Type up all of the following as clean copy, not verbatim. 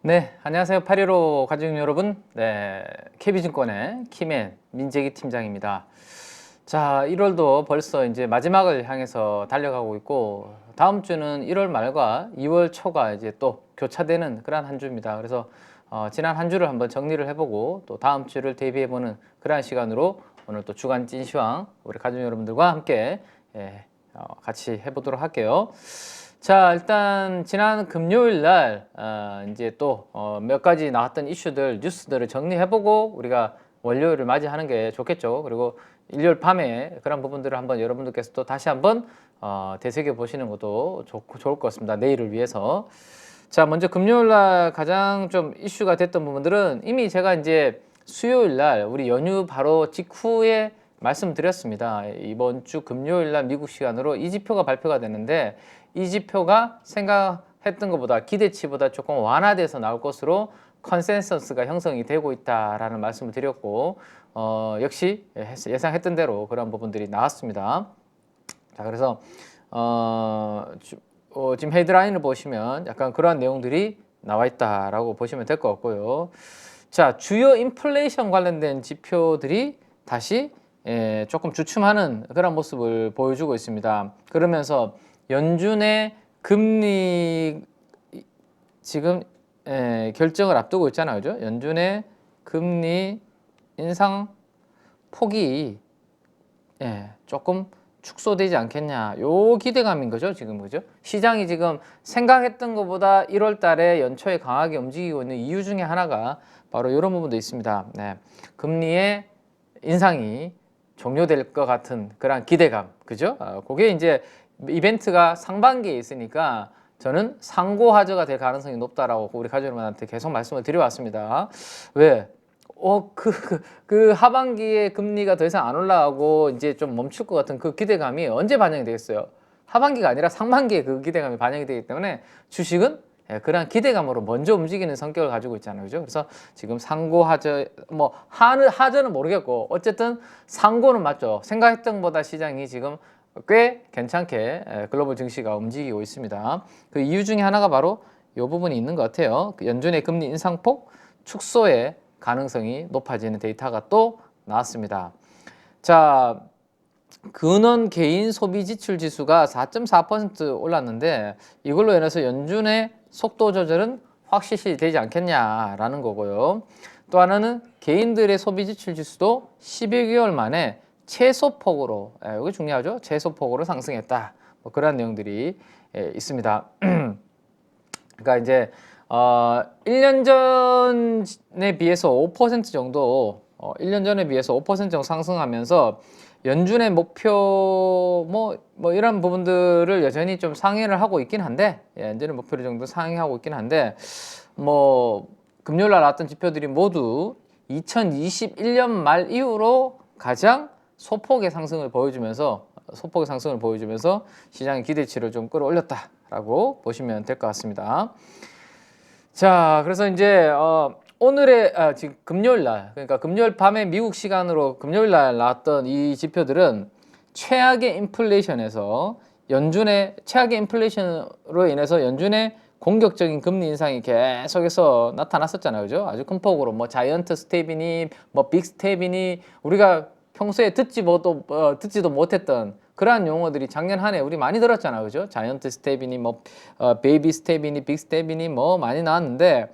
네, 안녕하세요. 815 가족 여러분. 네, KB증권의 김앤 민재기 팀장입니다. 자, 1월도 벌써 이제 마지막을 향해서 달려가고 있고, 다음 주는 1월 말과 2월 초가 이제 또 교차되는 그런 한 주입니다. 그래서 지난 한 주를 한번 정리를 해보고, 또 다음 주를 대비해보는 그러한 시간으로 오늘 또 주간 찐시황 우리 가족 여러분들과 함께 같이 해보도록 할게요. 자, 일단 지난 금요일 날 이제 또 몇 가지 나왔던 이슈들, 뉴스들을 정리해보고 우리가 월요일을 맞이하는 게 좋겠죠. 그리고 일요일 밤에 그런 부분들을 한번 여러분들께서 또 다시 한번 되새겨 보시는 것도 좋을 것 같습니다. 내일을 위해서. 자, 먼저 금요일 날 가장 좀 이슈가 됐던 부분들은 이미 제가 이제 수요일 날 우리 연휴 바로 직후에 말씀드렸습니다. 이번 주 금요일 날 미국 시간으로 이 지표가 발표가 됐는데, 이 지표가 생각했던 것보다 기대치보다 조금 완화돼서 나올 것으로 컨센서스가 형성이 되고 있다라는 말씀을 드렸고, 역시 예상했던 대로 그런 부분들이 나왔습니다. 자, 그래서 지금 헤드라인을 보시면 약간 그러한 내용들이 나와 있다라고 보시면 될 것 같고요. 자, 주요 인플레이션 관련된 지표들이 다시 조금 주춤하는 그런 모습을 보여주고 있습니다. 그러면서 연준의 금리 지금 결정을 앞두고 있잖아요, 그죠? 연준의 금리 인상 폭이 조금 축소되지 않겠냐, 요 기대감인 거죠, 지금. 그죠? 시장이 지금 생각했던 것보다 1월 달에 연초에 강하게 움직이고 있는 이유 중에 하나가 바로 이런 부분도 있습니다. 금리의 인상이 종료될 것 같은 그런 기대감, 그죠? 그게 이제 이벤트가 상반기에 있으니까 저는 상고하저가 될 가능성이 높다라고 우리 가족 여러분한테 계속 말씀을 드려왔습니다. 왜? 그 하반기에 금리가 더 이상 안 올라가고 이제 좀 멈출 것 같은 그 기대감이 언제 반영이 되겠어요? 하반기가 아니라 상반기에 그 기대감이 반영이 되기 때문에 주식은 그런 기대감으로 먼저 움직이는 성격을 가지고 있잖아요, 그죠? 그래서 지금 상고하저, 뭐 하저는 모르겠고 어쨌든 상고는 맞죠. 생각했던 것보다 시장이 지금 꽤 괜찮게 글로벌 증시가 움직이고 있습니다. 그 이유 중에 하나가 바로 이 부분이 있는 것 같아요. 연준의 금리 인상폭 축소의 가능성이 높아지는 데이터가 또 나왔습니다. 자, 근원 개인 소비 지출 지수가 4.4% 올랐는데, 이걸로 인해서 연준의 속도 조절은 확실시 되지 않겠냐라는 거고요. 또 하나는 개인들의 소비 지출 지수도 12개월 만에 최소폭으로, 이게 중요하죠. 최소폭으로 상승했다. 뭐 그런 내용들이 있습니다. 그러니까 이제 1년 전에 비해서 5% 정도, 1년 전에 비해서 5% 정도 상승하면서 연준의 목표 뭐 이런 부분들을 여전히 좀 상회를 하고 있긴 한데, 연준의 목표를 정도 상회하고 있긴 한데, 뭐 금요일 날 나왔던 지표들이 모두 2021년 말 이후로 가장 소폭의 상승을 보여주면서 시장의 기대치를 좀 끌어올렸다라고 보시면 될 것 같습니다. 자, 그래서 이제 오늘의 지금 금요일 날, 그러니까 금요일 밤에 미국 시간으로 금요일 날 나왔던 이 지표들은 최악의 인플레이션으로 인해서 연준의 공격적인 금리 인상이 계속해서 나타났었잖아요, 그죠? 아주 큰 폭으로 뭐 자이언트 스텝이니 뭐 빅 스텝이니 우리가 평소에 듣지도 못했던 그러한 용어들이 작년 한 해 우리 많이 들었잖아요, 그죠? 자이언트 스텝이니 뭐 베이비 스텝이니 빅 스텝이니 뭐 많이 나왔는데,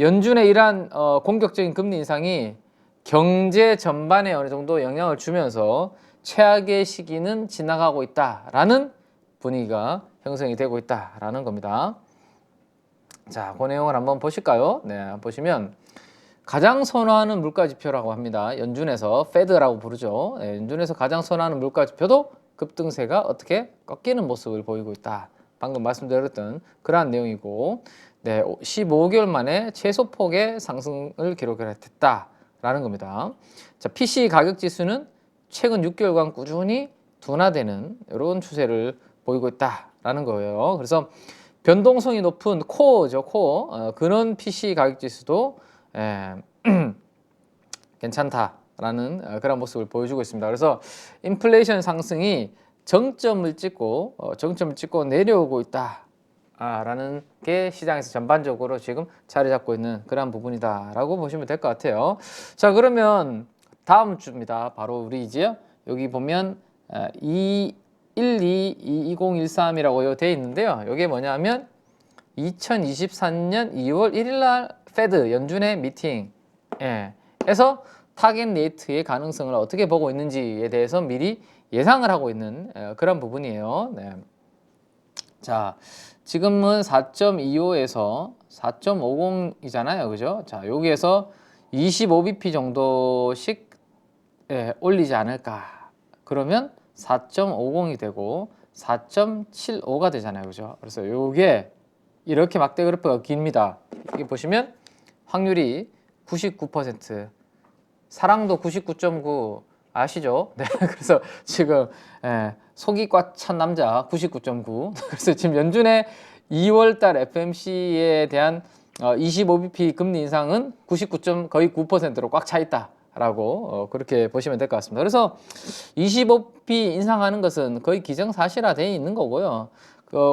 연준의 이러한 공격적인 금리 인상이 경제 전반에 어느 정도 영향을 주면서 최악의 시기는 지나가고 있다라는 분위기가 형성이 되고 있다라는 겁니다. 자, 그 내용을 한번 보실까요? 네, 보시면 가장 선호하는 물가지표라고 합니다. 연준에서 페드라고 부르죠. 연준에서 가장 선호하는 물가지표도 급등세가 어떻게 꺾이는 모습을 보이고 있다. 방금 말씀드렸던 그러한 내용이고, 15개월 만에 최소폭의 상승을 기록했다라는 겁니다. 자, PC 가격 지수는 최근 6개월간 꾸준히 둔화되는 이런 추세를 보이고 있다라는 거예요. 그래서 변동성이 높은 코어죠, 코어. 근원 PC 가격 지수도 괜찮다라는 그런 모습을 보여주고 있습니다. 그래서 인플레이션 상승이 정점을 찍고 내려오고 있다. 라는 게 시장에서 전반적으로 지금 자리 잡고 있는 그런 부분이다라고 보시면 될 것 같아요. 자, 그러면 다음 주입니다. 바로 우리 이제 여기 보면 2013이라고 되어 있는데요. 이게 뭐냐면 2024년 2월 1일 날 페드 연준의 미팅 에서 타겟 레이트의 가능성을 어떻게 보고 있는지에 대해서 미리 예상을 하고 있는 그런 부분이에요. 네. 자, 지금은 4.25에서 4.50이잖아요. 그죠? 자, 여기에서 25bp 정도씩 올리지 않을까. 그러면 4.50이 되고 4.75가 되잖아요. 그죠? 그래서 요게 이렇게 막대 그래프가 깁니다. 이게 보시면 확률이 99%, 사랑도 99.9 아시죠? 네, 그래서 지금 속이 꽉 찬 남자 99.9. 그래서 지금 연준의 2월달 FMC에 대한 25bp 금리 인상은 99. 거의 9%로 꽉 차 있다라고 그렇게 보시면 될 것 같습니다. 그래서 25bp 인상하는 것은 거의 기정사실화되어 있는 거고요.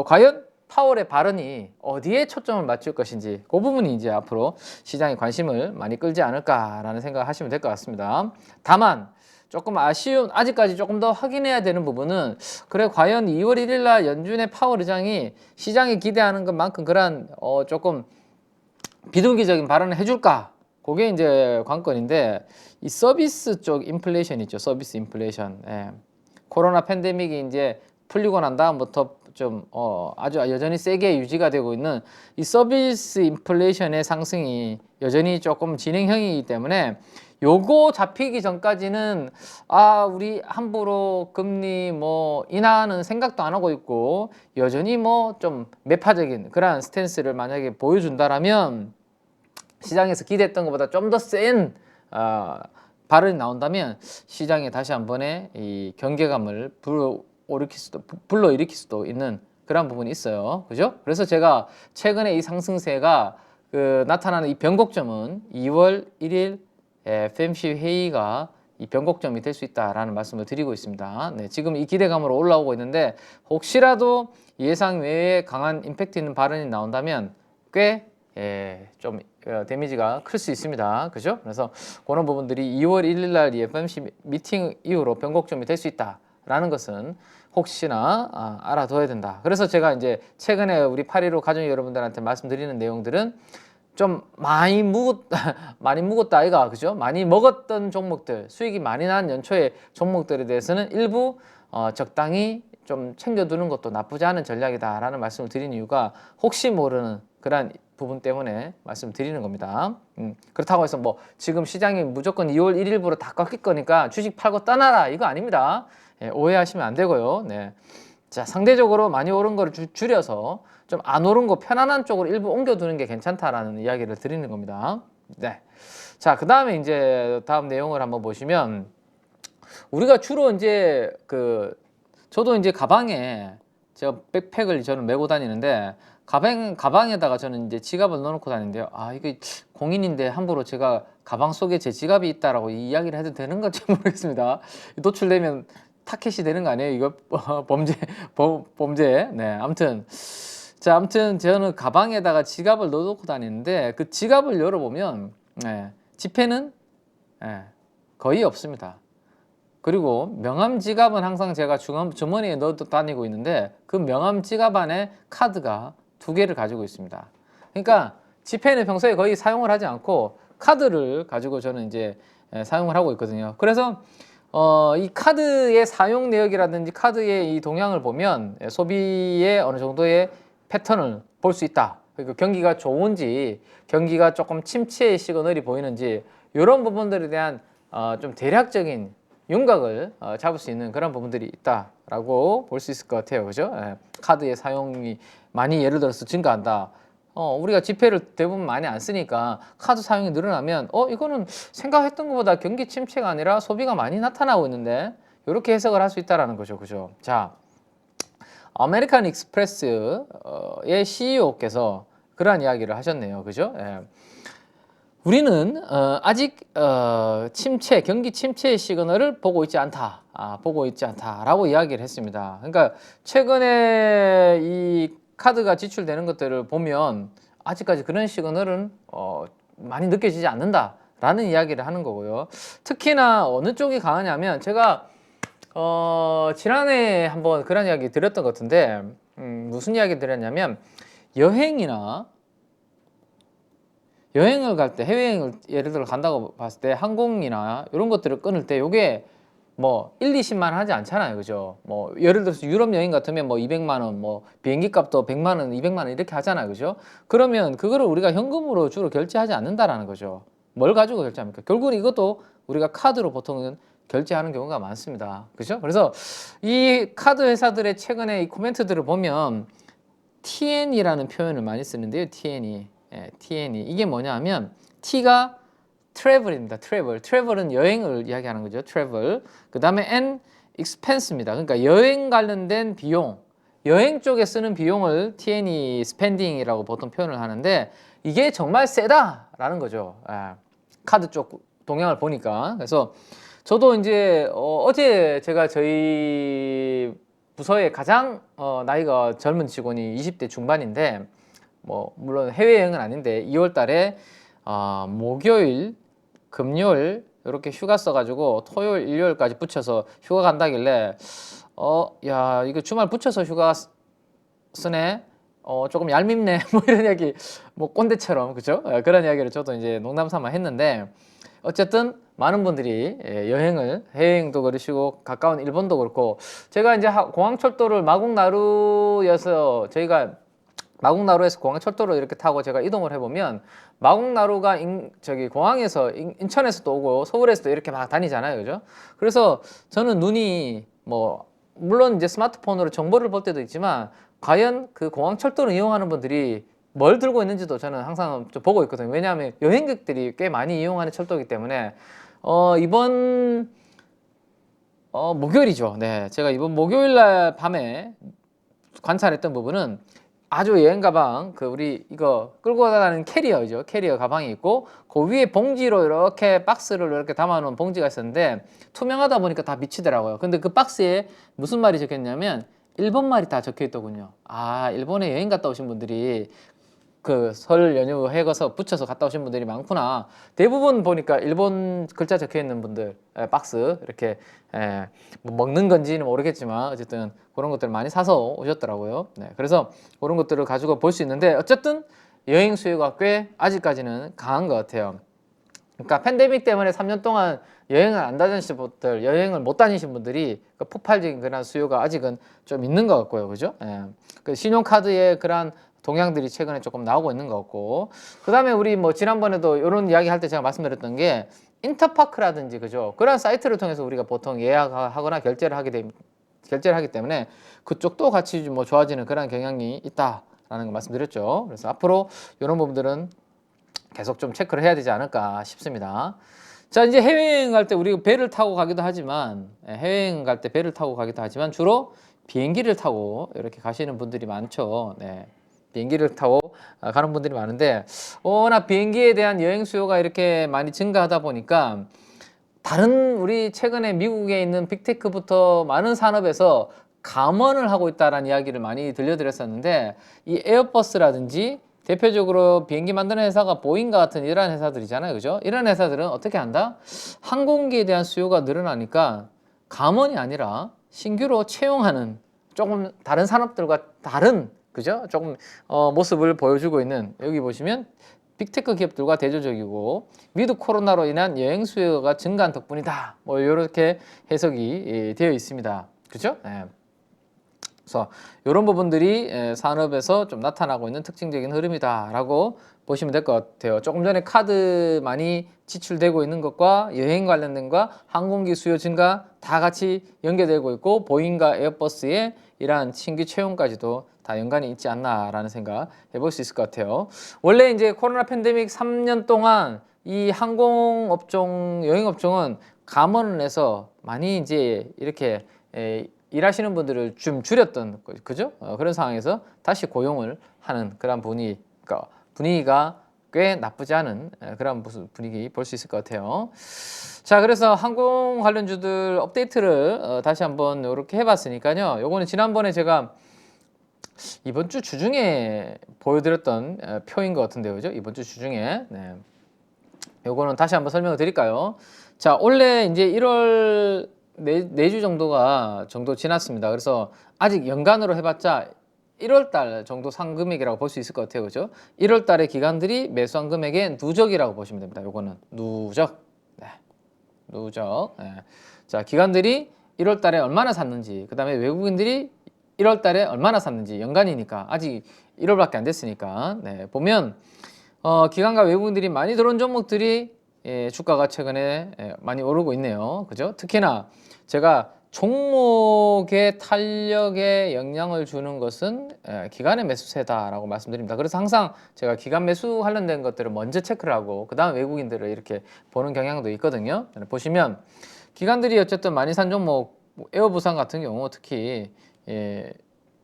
과연 파월의 발언이 어디에 초점을 맞출 것인지 그 부분이 이제 앞으로 시장의 관심을 많이 끌지 않을까라는 생각을 하시면 될 것 같습니다. 다만 조금 아쉬운, 아직까지 조금 더 확인해야 되는 부분은, 그래 과연 2월 1일 날 연준의 파월 의장이 시장이 기대하는 것만큼 그런 조금 비둘기적인 발언을 해줄까? 그게 이제 관건인데, 이 서비스 쪽 인플레이션 있죠. 서비스 인플레이션. 코로나 팬데믹이 이제 풀리고 난 다음부터 좀 아주 여전히 세게 유지가 되고 있는 이 서비스 인플레이션의 상승이 여전히 조금 진행형이기 때문에 요거 잡히기 전까지는 우리 함부로 금리 뭐 인하는 생각도 안 하고 있고 여전히 뭐 좀 매파적인 그러한 스탠스를 만약에 보여준다라면, 시장에서 기대했던 것보다 좀 더 센 발언이 나온다면 시장에 다시 한번의 이 경계감을 불러일으킬 수도 있는 그런 부분이 있어요. 그죠? 그래서 제가 최근에 이 상승세가 나타나는 이 변곡점은 2월 1일 FMC 회의가 이 변곡점이 될 수 있다라는 말씀을 드리고 있습니다. 네, 지금 이 기대감으로 올라오고 있는데 혹시라도 예상 외에 강한 임팩트 있는 발언이 나온다면 꽤 좀 데미지가 클 수 있습니다. 그죠? 그래서 그런 부분들이 2월 1일 날 이 FMC 미팅 이후로 변곡점이 될 수 있다라는 것은 혹시나 알아둬야 된다. 그래서 제가 이제 최근에 우리 8.15 가족 여러분들한테 말씀드리는 내용들은 좀 많이 묵었다 아이가, 그죠? 많이 먹었던 종목들, 수익이 많이 난 연초의 종목들에 대해서는 일부 적당히 좀 챙겨두는 것도 나쁘지 않은 전략이다라는 말씀을 드린 이유가 혹시 모르는 그런 부분 때문에 말씀드리는 겁니다. 그렇다고 해서 뭐 지금 시장이 무조건 2월 1일부로 다 꺾일 거니까 주식 팔고 떠나라, 이거 아닙니다. 오해하시면 안 되고요. 네. 자, 상대적으로 많이 오른 거를 줄여서 좀 안 오른 거 편안한 쪽으로 일부 옮겨두는 게 괜찮다라는 이야기를 드리는 겁니다. 네. 자, 그 다음에 이제 다음 내용을 한번 보시면, 우리가 주로 이제 저도 이제 가방에 제가 백팩을 저는 메고 다니는데 가방에다가 저는 이제 지갑을 넣어놓고 다니는데요. 이게 공인인데 함부로 제가 가방 속에 제 지갑이 있다라고 이야기를 해도 되는 건지 모르겠습니다. 노출되면 타켓이 되는 거 아니에요? 이거 범죄. 네, 아무튼 저는 가방에다가 지갑을 넣어놓고 다니는데 그 지갑을 열어보면 지폐는 거의 없습니다. 그리고 명함 지갑은 항상 제가 주머니에 넣어 다니고 있는데 그 명함 지갑 안에 카드가 2개를 가지고 있습니다. 그러니까 지폐는 평소에 거의 사용을 하지 않고 카드를 가지고 저는 이제 사용을 하고 있거든요. 그래서 이 카드의 사용 내역이라든지 카드의 이 동향을 보면 소비의 어느 정도의 패턴을 볼 수 있다. 그러니까 경기가 좋은지 경기가 조금 침체의 시그널이 보이는지 이런 부분들에 대한 좀 대략적인 윤곽을 잡을 수 있는 그런 부분들이 있다라고 볼 수 있을 것 같아요. 그죠? 카드의 사용이 많이 예를 들어서 증가한다. 우리가 지폐를 대부분 많이 안 쓰니까 카드 사용이 늘어나면 이거는 생각했던 것보다 경기 침체가 아니라 소비가 많이 나타나고 있는데, 이렇게 해석을 할 수 있다라는 거죠. 그죠? 자, 아메리칸 익스프레스의 CEO께서 그러한 이야기를 하셨네요. 그죠? 우리는 아직 경기 침체의 시그널을 보고 있지 않다라고 이야기를 했습니다. 그러니까 최근에 이 카드가 지출되는 것들을 보면 아직까지 그런 시그널은 많이 느껴지지 않는다라는 이야기를 하는 거고요. 특히나 어느 쪽이 강하냐면 제가 지난해 한번 그런 이야기 드렸던 것 같은데 무슨 이야기 드렸냐면 여행을 갈 때 해외여행을 예를 들어 간다고 봤을 때 항공이나 이런 것들을 끊을 때 요게 뭐 1, 20만 원 하지 않잖아요. 그죠? 뭐 예를 들어서 유럽 여행 같으면 뭐 200만 원, 뭐 비행기 값도 100만 원, 200만 원 이렇게 하잖아요. 그죠? 그러면 그거를 우리가 현금으로 주로 결제하지 않는다라는 거죠. 뭘 가지고 결제합니까? 결국은 이것도 우리가 카드로 보통은 결제하는 경우가 많습니다. 그죠? 그래서 이 카드 회사들의 최근에 이 코멘트들을 보면 TN이라는 표현을 많이 쓰는데요. TN이. 예, TN이. 이게 뭐냐 하면 T가 트래블입니다. 트래블은 여행을 이야기하는 거죠. 트래블. 그 다음에 N expense입니다. 그러니까 여행 관련된 비용, 여행 쪽에 쓰는 비용을 T&E 스펜딩이라고 보통 표현을 하는데 이게 정말 세다라는 거죠. 카드 쪽 동향을 보니까. 그래서 저도 이제 어제 제가 저희 부서의 가장 나이가 젊은 직원이 20대 중반인데 뭐 물론 해외여행은 아닌데 2월 달에 목요일 금요일 이렇게 휴가 써가지고 토요일 일요일까지 붙여서 휴가 간다길래 야 이거 주말 붙여서 휴가 쓰네 조금 얄밉네 뭐 이런 이야기 뭐 꼰대처럼 그죠? 그런 이야기를 저도 이제 농담 삼아 했는데 어쨌든 많은 분들이 해외여행도 그러시고 가까운 일본도 그렇고 제가 이제 공항철도를 마국나루여서 저희가 마국나루에서 공항철도로 이렇게 타고 제가 이동을 해보면 마국나루가 저기 공항에서 인천에서도 오고 서울에서도 이렇게 막 다니잖아요. 그죠? 그래서 저는 눈이 뭐 물론 이제 스마트폰으로 정보를 볼 때도 있지만 과연 그 공항철도를 이용하는 분들이 뭘 들고 있는지도 저는 항상 좀 보고 있거든요. 왜냐하면 여행객들이 꽤 많이 이용하는 철도이기 때문에 이번 목요일이죠. 네, 제가 이번 목요일 날 밤에 관찰했던 부분은 아주 여행 가방 우리 이거 끌고 다니는 캐리어죠. 캐리어 가방이 있고 그 위에 봉지로 이렇게 박스를 이렇게 담아놓은 봉지가 있었는데 투명하다 보니까 다 비치더라고요. 근데 그 박스에 무슨 말이 적혀있냐면 일본 말이 다 적혀있더군요. 일본에 여행 갔다 오신 분들이 그 설 연휴 해가서 붙여서 갔다 오신 분들이 많구나. 대부분 보니까 일본 글자 적혀 있는 분들 박스 이렇게 뭐 먹는 건지는 모르겠지만 어쨌든 그런 것들 많이 사서 오셨더라고요. 네, 그래서 그런 것들을 가지고 볼 수 있는데 어쨌든 여행 수요가 꽤 아직까지는 강한 것 같아요. 그러니까 팬데믹 때문에 3년 동안 여행을 안 다니신 분들, 여행을 못 다니신 분들이 그 폭발적인 그런 수요가 아직은 좀 있는 것 같고요, 그죠? 그 신용카드의 그런 동향들이 최근에 조금 나오고 있는 것 같고, 그 다음에 우리 뭐 지난번에도 이런 이야기 할 때 제가 말씀드렸던 게 인터파크라든지 그죠? 그런 사이트를 통해서 우리가 보통 예약하거나 결제를 하기 때문에 그쪽도 같이 뭐 좋아지는 그런 경향이 있다라는 거 말씀드렸죠. 그래서 앞으로 이런 부분들은 계속 좀 체크를 해야 되지 않을까 싶습니다. 자, 이제 해외여행 갈 때 우리가 배를 타고 가기도 하지만 해외여행 갈 때 배를 타고 가기도 하지만 주로 비행기를 타고 이렇게 가시는 분들이 많죠. 네. 비행기를 타고 가는 분들이 많은데 워낙 비행기에 대한 여행 수요가 이렇게 많이 증가하다 보니까 다른 우리 최근에 미국에 있는 빅테크부터 많은 산업에서 감원을 하고 있다라는 이야기를 많이 들려드렸었는데 이 에어버스라든지 대표적으로 비행기 만드는 회사가 보잉과 같은 이런 회사들이잖아요. 그죠? 이런 회사들은 어떻게 한다? 항공기에 대한 수요가 늘어나니까 감원이 아니라 신규로 채용하는 조금 다른 산업들과 다른 그죠? 조금 모습을 보여주고 있는 여기 보시면 빅테크 기업들과 대조적이고 위드 코로나로 인한 여행 수요가 증가한 덕분이다. 뭐 이렇게 해석이 되어 있습니다. 그죠? 네. 그래서 이런 부분들이 산업에서 좀 나타나고 있는 특징적인 흐름이다라고 보시면 될 것 같아요. 조금 전에 카드 많이 지출되고 있는 것과 여행 관련된 것과 항공기 수요 증가 다 같이 연계되고 있고 보잉과 에어버스의 이러한 신규 채용까지도 다 연관이 있지 않나라는 생각 해볼 수 있을 것 같아요. 원래 이제 코로나 팬데믹 3년 동안 이 항공업종, 여행업종은 감원을 해서 많이 이제 이렇게 일하시는 분들을 좀 줄였던 그죠? 그런 상황에서 다시 고용을 하는 그런 분위기가 꽤 나쁘지 않은 그런 분위기 볼 수 있을 것 같아요. 자, 그래서 항공 관련주들 업데이트를 다시 한번 이렇게 해봤으니까요. 요거는 지난번에 제가 이번 주 주중에 보여드렸던 표인 것 같은데요, 그죠? 이번 주 주중에. 네. 요거는 다시 한번 설명을 드릴까요? 자, 원래 이제 1월 4주 정도 지났습니다. 그래서 아직 연간으로 해봤자 1월 달 정도 상금액이라고 볼 수 있을 것 같아요, 그죠? 1월 달에 기관들이 매수한 금액의 누적이라고 보시면 됩니다. 요거는 누적. 네. 누적. 네. 자, 기관들이 1월 달에 얼마나 샀는지, 그 다음에 외국인들이 1월 달에 얼마나 샀는지, 연간이니까 아직 1월밖에 안 됐으니까. 네. 보면 기관과 외국인들이 많이 들어온 종목들이 주가가 최근에 많이 오르고 있네요. 그죠? 특히나 제가 종목의 탄력에 영향을 주는 것은 기관의 매수세다라고 말씀드립니다. 그래서 항상 제가 기관 매수 관련된 것들을 먼저 체크를 하고 그 다음 외국인들을 이렇게 보는 경향도 있거든요. 보시면 기관들이 어쨌든 많이 산 종목, 에어부산 같은 경우 특히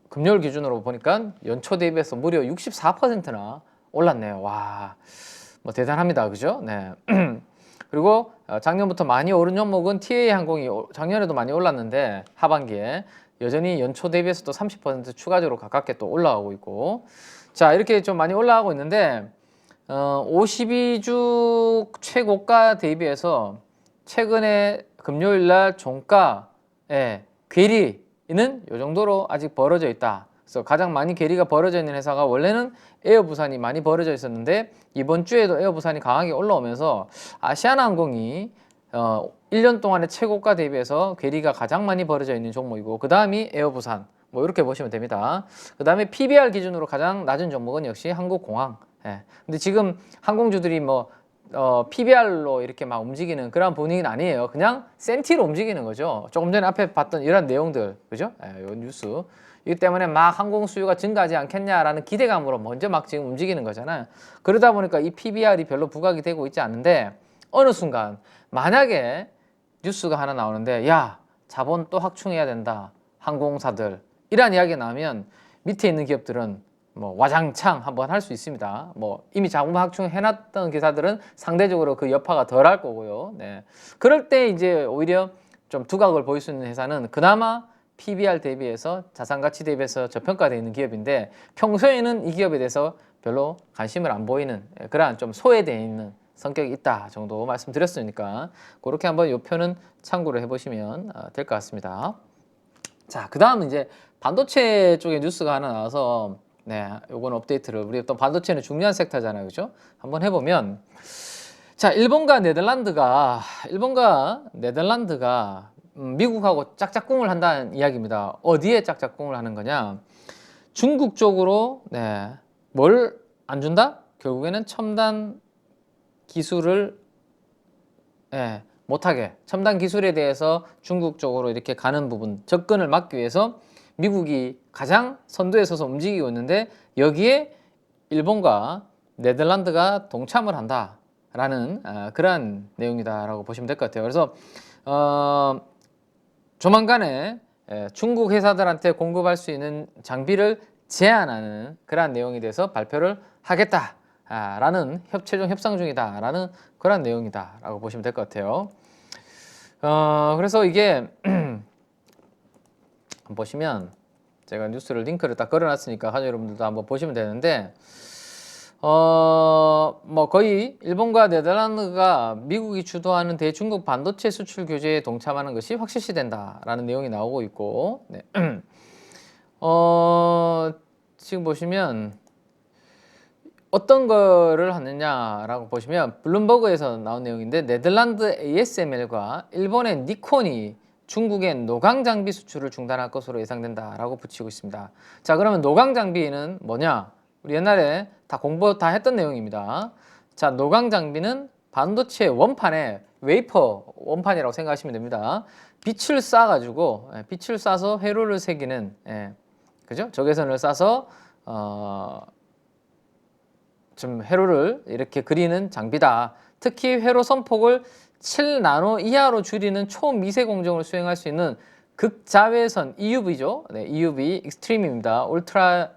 금요일 기준으로 보니까 연초 대비해서 무려 64%나 올랐네요. 와, 뭐 대단합니다. 그죠? 네. 그리고 작년부터 많이 오른 종목은 TA 항공이 작년에도 많이 올랐는데 하반기에 여전히 연초 대비해서도 30% 추가적으로 가깝게 또 올라가고 있고, 자, 이렇게 좀 많이 올라가고 있는데 52주 최고가 대비해서 최근에 금요일 날 종가의 괴리는 이 정도로 아직 벌어져 있다. 그래서 가장 많이 괴리가 벌어져 있는 회사가 원래는 에어부산이 많이 벌어져 있었는데 이번 주에도 에어부산이 강하게 올라오면서 아시아나항공이 1년 동안의 최고가 대비해서 괴리가 가장 많이 벌어져 있는 종목이고 그 다음이 에어부산, 뭐 이렇게 보시면 됩니다. 그 다음에 PBR 기준으로 가장 낮은 종목은 역시 한국공항. 예. 근데 지금 항공주들이 뭐 PBR로 이렇게 막 움직이는 그런 분위기는 아니에요. 그냥 센티로 움직이는 거죠. 조금 전에 앞에 봤던 이런 내용들, 그죠? 이 뉴스. 이기 때문에 막 항공 수요가 증가하지 않겠냐라는 기대감으로 먼저 막 지금 움직이는 거잖아요. 그러다 보니까 이 PBR이 별로 부각이 되고 있지 않은데 어느 순간 만약에 뉴스가 하나 나오는데 야, 자본 또 확충해야 된다. 항공사들. 이런 이야기가 나오면 밑에 있는 기업들은 뭐 와장창 한번 할 수 있습니다. 뭐 이미 자본 확충 해놨던 기사들은 상대적으로 그 여파가 덜 할 거고요. 네. 그럴 때 이제 오히려 좀 두각을 보일 수 있는 회사는 그나마 PBR 대비해서 자산가치 대비해서 저평가되어 있는 기업인데 평소에는 이 기업에 대해서 별로 관심을 안 보이는 그러한 좀 소외되어 있는 성격이 있다 정도 말씀드렸으니까 그렇게 한번 이 표는 참고를 해보시면 될 것 같습니다. 자, 그 다음 이제 반도체 쪽에 뉴스가 하나 나와서 네, 요건 업데이트를 우리 또 반도체는 중요한 섹터잖아요, 그죠? 한번 해보면 자, 일본과 네덜란드가 미국하고 짝짝꿍을 한다는 이야기입니다. 어디에 짝짝꿍을 하는 거냐? 중국 쪽으로 네, 뭘 안 준다? 결국에는 첨단 기술을 못하게 첨단 기술에 대해서 중국 쪽으로 이렇게 가는 부분 접근을 막기 위해서 미국이 가장 선두에 서서 움직이고 있는데 여기에 일본과 네덜란드가 동참을 한다라는 그러한 내용이다라고 보시면 될 것 같아요. 그래서 조만간에 중국 회사들한테 공급할 수 있는 장비를 제한하는 그러한 내용에 대해서 발표를 하겠다라는 최종 협상 중이다라는 그런 내용이다라고 보시면 될 것 같아요. 그래서 이게 보시면 제가 뉴스를 링크를 딱 걸어놨으니까 하주 여러분들도 한번 보시면 되는데 뭐 거의 일본과 네덜란드가 미국이 주도하는 대중국 반도체 수출 규제에 동참하는 것이 확실시된다라는 내용이 나오고 있고 네. 지금 보시면 어떤 거를 하느냐라고 보시면 블룸버그에서 나온 내용인데 네덜란드 ASML과 일본의 니콘이 중국의 노광 장비 수출을 중단할 것으로 예상된다라고 붙이고 있습니다. 자, 그러면 노광 장비는 뭐냐? 우리 옛날에 다 공부 다 했던 내용입니다. 자, 노광 장비는 반도체 원판에 웨이퍼 원판이라고 생각하시면 됩니다. 빛을 쏴서 회로를 새기는 그죠? 적외선을 쏴서 좀 회로를 이렇게 그리는 장비다. 특히 회로 선폭을 7나노 이하로 줄이는 초미세 공정을 수행할 수 있는 극자외선 EUV죠. 네, EUV 익스트림입니다. 울트라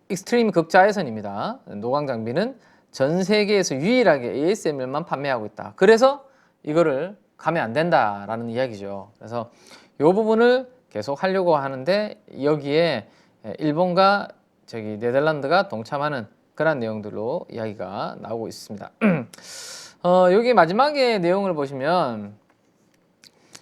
익스트림 극자외선입니다. 노광 장비는 전 세계에서 유일하게 ASML만 판매하고 있다. 그래서 이거를 가면 안 된다라는 이야기죠. 그래서 이 부분을 계속 하려고 하는데 여기에 일본과 저기 네덜란드가 동참하는 그런 내용들로 이야기가 나오고 있습니다. 여기 마지막에 내용을 보시면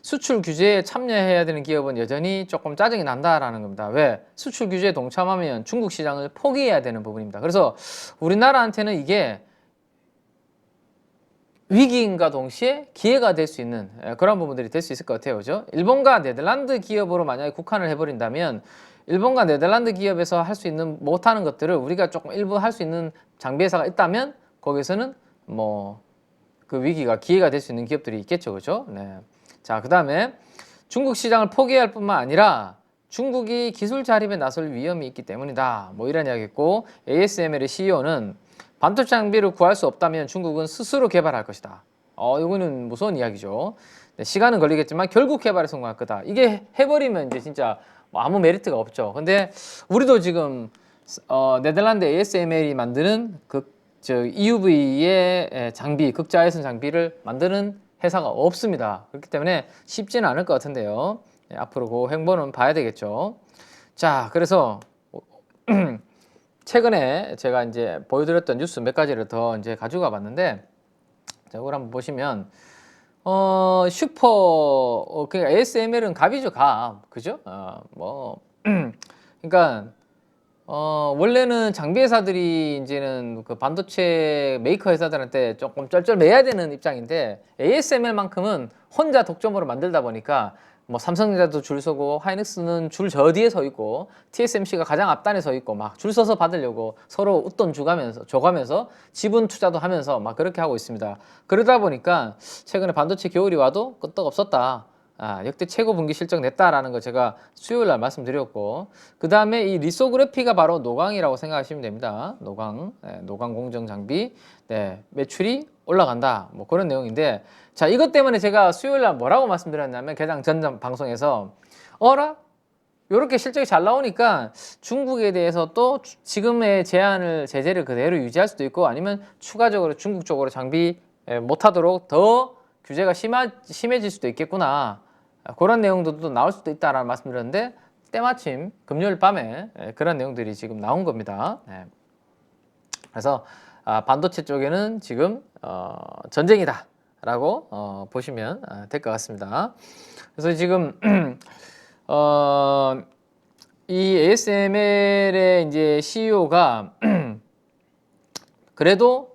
수출 규제에 참여해야 되는 기업은 여전히 조금 짜증이 난다라는 겁니다. 왜? 수출 규제에 동참하면 중국 시장을 포기해야 되는 부분입니다. 그래서 우리나라한테는 이게 위기인과 동시에 기회가 될 수 있는 그런 부분들이 될 수 있을 것 같아요. 그죠? 일본과 네덜란드 기업으로 만약에 국한을 해버린다면 일본과 네덜란드 기업에서 할 수 있는 못하는 것들을 우리가 조금 일부 할 수 있는 장비 회사가 있다면 거기서는 뭐 그 위기가 기회가 될 수 있는 기업들이 있겠죠. 그죠? 네. 자, 그 다음에 중국 시장을 포기할 뿐만 아니라 중국이 기술 자립에 나설 위험이 있기 때문이다. 뭐 이런 이야기했고 ASML의 CEO는 반도체 장비를 구할 수 없다면 중국은 스스로 개발할 것이다. 이거는 무서운 이야기죠. 네, 시간은 걸리겠지만 결국 개발에 성공할 거다. 이게 해버리면 이제 진짜 뭐 아무 메리트가 없죠. 근데 우리도 지금 네덜란드 ASML이 만드는 EUV의 장비, 극자외선 장비를 만드는 회사가 없습니다. 그렇기 때문에 쉽지는 않을 것 같은데요. 네, 앞으로 그 행보는 봐야 되겠죠. 자, 그래서 최근에 제가 이제 보여드렸던 뉴스 몇 가지를 더 이제 가져가 봤는데, 자, 이걸 한번 보시면, 그러니까 ASML은 갑이죠, 갑. 그죠? 그러니까, 원래는 장비 회사들이 이제는 그 반도체 메이커 회사들한테 조금 쩔쩔매야 되는 입장인데 ASML만큼은 혼자 독점으로 만들다 보니까 뭐 삼성전자도 줄 서고 하이닉스는 줄 저 뒤에 서 있고 TSMC가 가장 앞단에 서 있고 막 줄 서서 받으려고 서로 웃돈 줘가면서 지분 투자도 하면서 막 그렇게 하고 있습니다. 그러다 보니까 최근에 반도체 겨울이 와도 끄떡없었다. 역대 최고 분기 실적 냈다라는 거 제가 수요일 날 말씀드렸고, 그 다음에 이 리소그래피가 바로 노광이라고 생각하시면 됩니다. 노광, 노광 공정 장비, 매출이 올라간다. 뭐 그런 내용인데, 자, 이것 때문에 제가 수요일 날 뭐라고 말씀드렸냐면 개장 전 방송에서 요렇게 실적이 잘 나오니까 중국에 대해서 또 지금의 제재를 그대로 유지할 수도 있고 아니면 추가적으로 중국 쪽으로 장비 못하도록 더 규제가 심해질 수도 있겠구나. 그런 내용들도 나올 수도 있다라는 말씀드렸는데 때마침 금요일 밤에 그런 내용들이 지금 나온 겁니다. 그래서 반도체 쪽에는 지금 전쟁이다 라고 보시면 될 것 같습니다. 그래서 지금 이 ASML의 이제 CEO가 그래도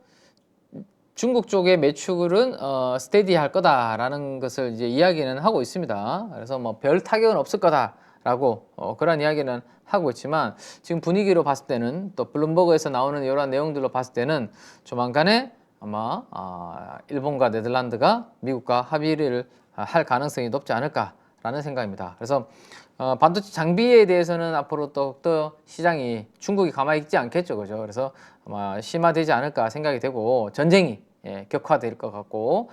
중국 쪽의 매출은 스테디할 거다라는 것을 이제 이야기는 하고 있습니다. 그래서 뭐 별 타격은 없을 거다라고 그런 이야기는 하고 있지만 지금 분위기로 봤을 때는 또 블룸버그에서 나오는 이런 내용들로 봤을 때는 조만간에 아마 일본과 네덜란드가 미국과 합의를 할 가능성이 높지 않을까라는 생각입니다. 그래서 반도체 장비에 대해서는 앞으로 또 시장이 중국이 가만히 있지 않겠죠, 그죠? 그래서 아마 심화되지 않을까 생각이 되고 전쟁이 격화될 것 같고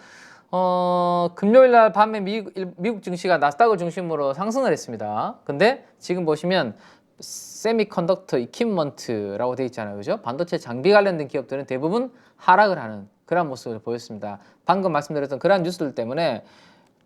금요일 날 밤에 미국 증시가 나스닥을 중심으로 상승을 했습니다. 근데 지금 보시면 세미컨덕터 이퀴먼트라고 되어 있잖아요, 그죠? 반도체 장비 관련된 기업들은 대부분 하락을 하는 그런 모습을 보였습니다. 방금 말씀드렸던 그러한 뉴스들 때문에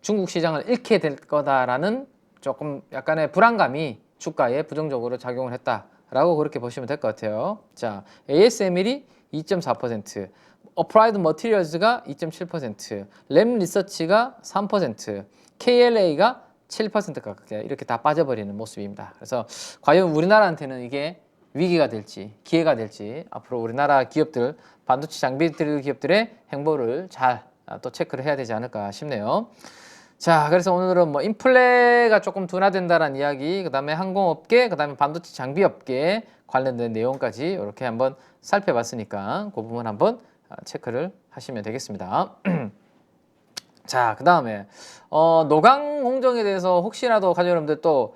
중국 시장을 잃게 될 거다라는 조금 약간의 불안감이 주가에 부정적으로 작용을 했다라고 그렇게 보시면 될 것 같아요. 자, ASML이 2.4%, 어플라이드 머티리얼즈가 2.7%, 램 리서치가 3%, KLA가 7% 가깝게 이렇게 다 빠져버리는 모습입니다. 그래서 과연 우리나라한테는 이게 위기가 될지 기회가 될지 앞으로 우리나라 기업들 반도체 장비 기업들의 행보를 잘 또 체크를 해야 되지 않을까 싶네요. 자, 그래서 오늘은 뭐 인플레가 조금 둔화된다라는 이야기, 그 다음에 항공업계, 그 다음에 반도체 장비업계 관련된 내용까지 이렇게 한번 살펴봤으니까 그 부분 한번 체크를 하시면 되겠습니다. 자, 그 다음에 노광 공정에 대해서 혹시라도 가족 여러분들 또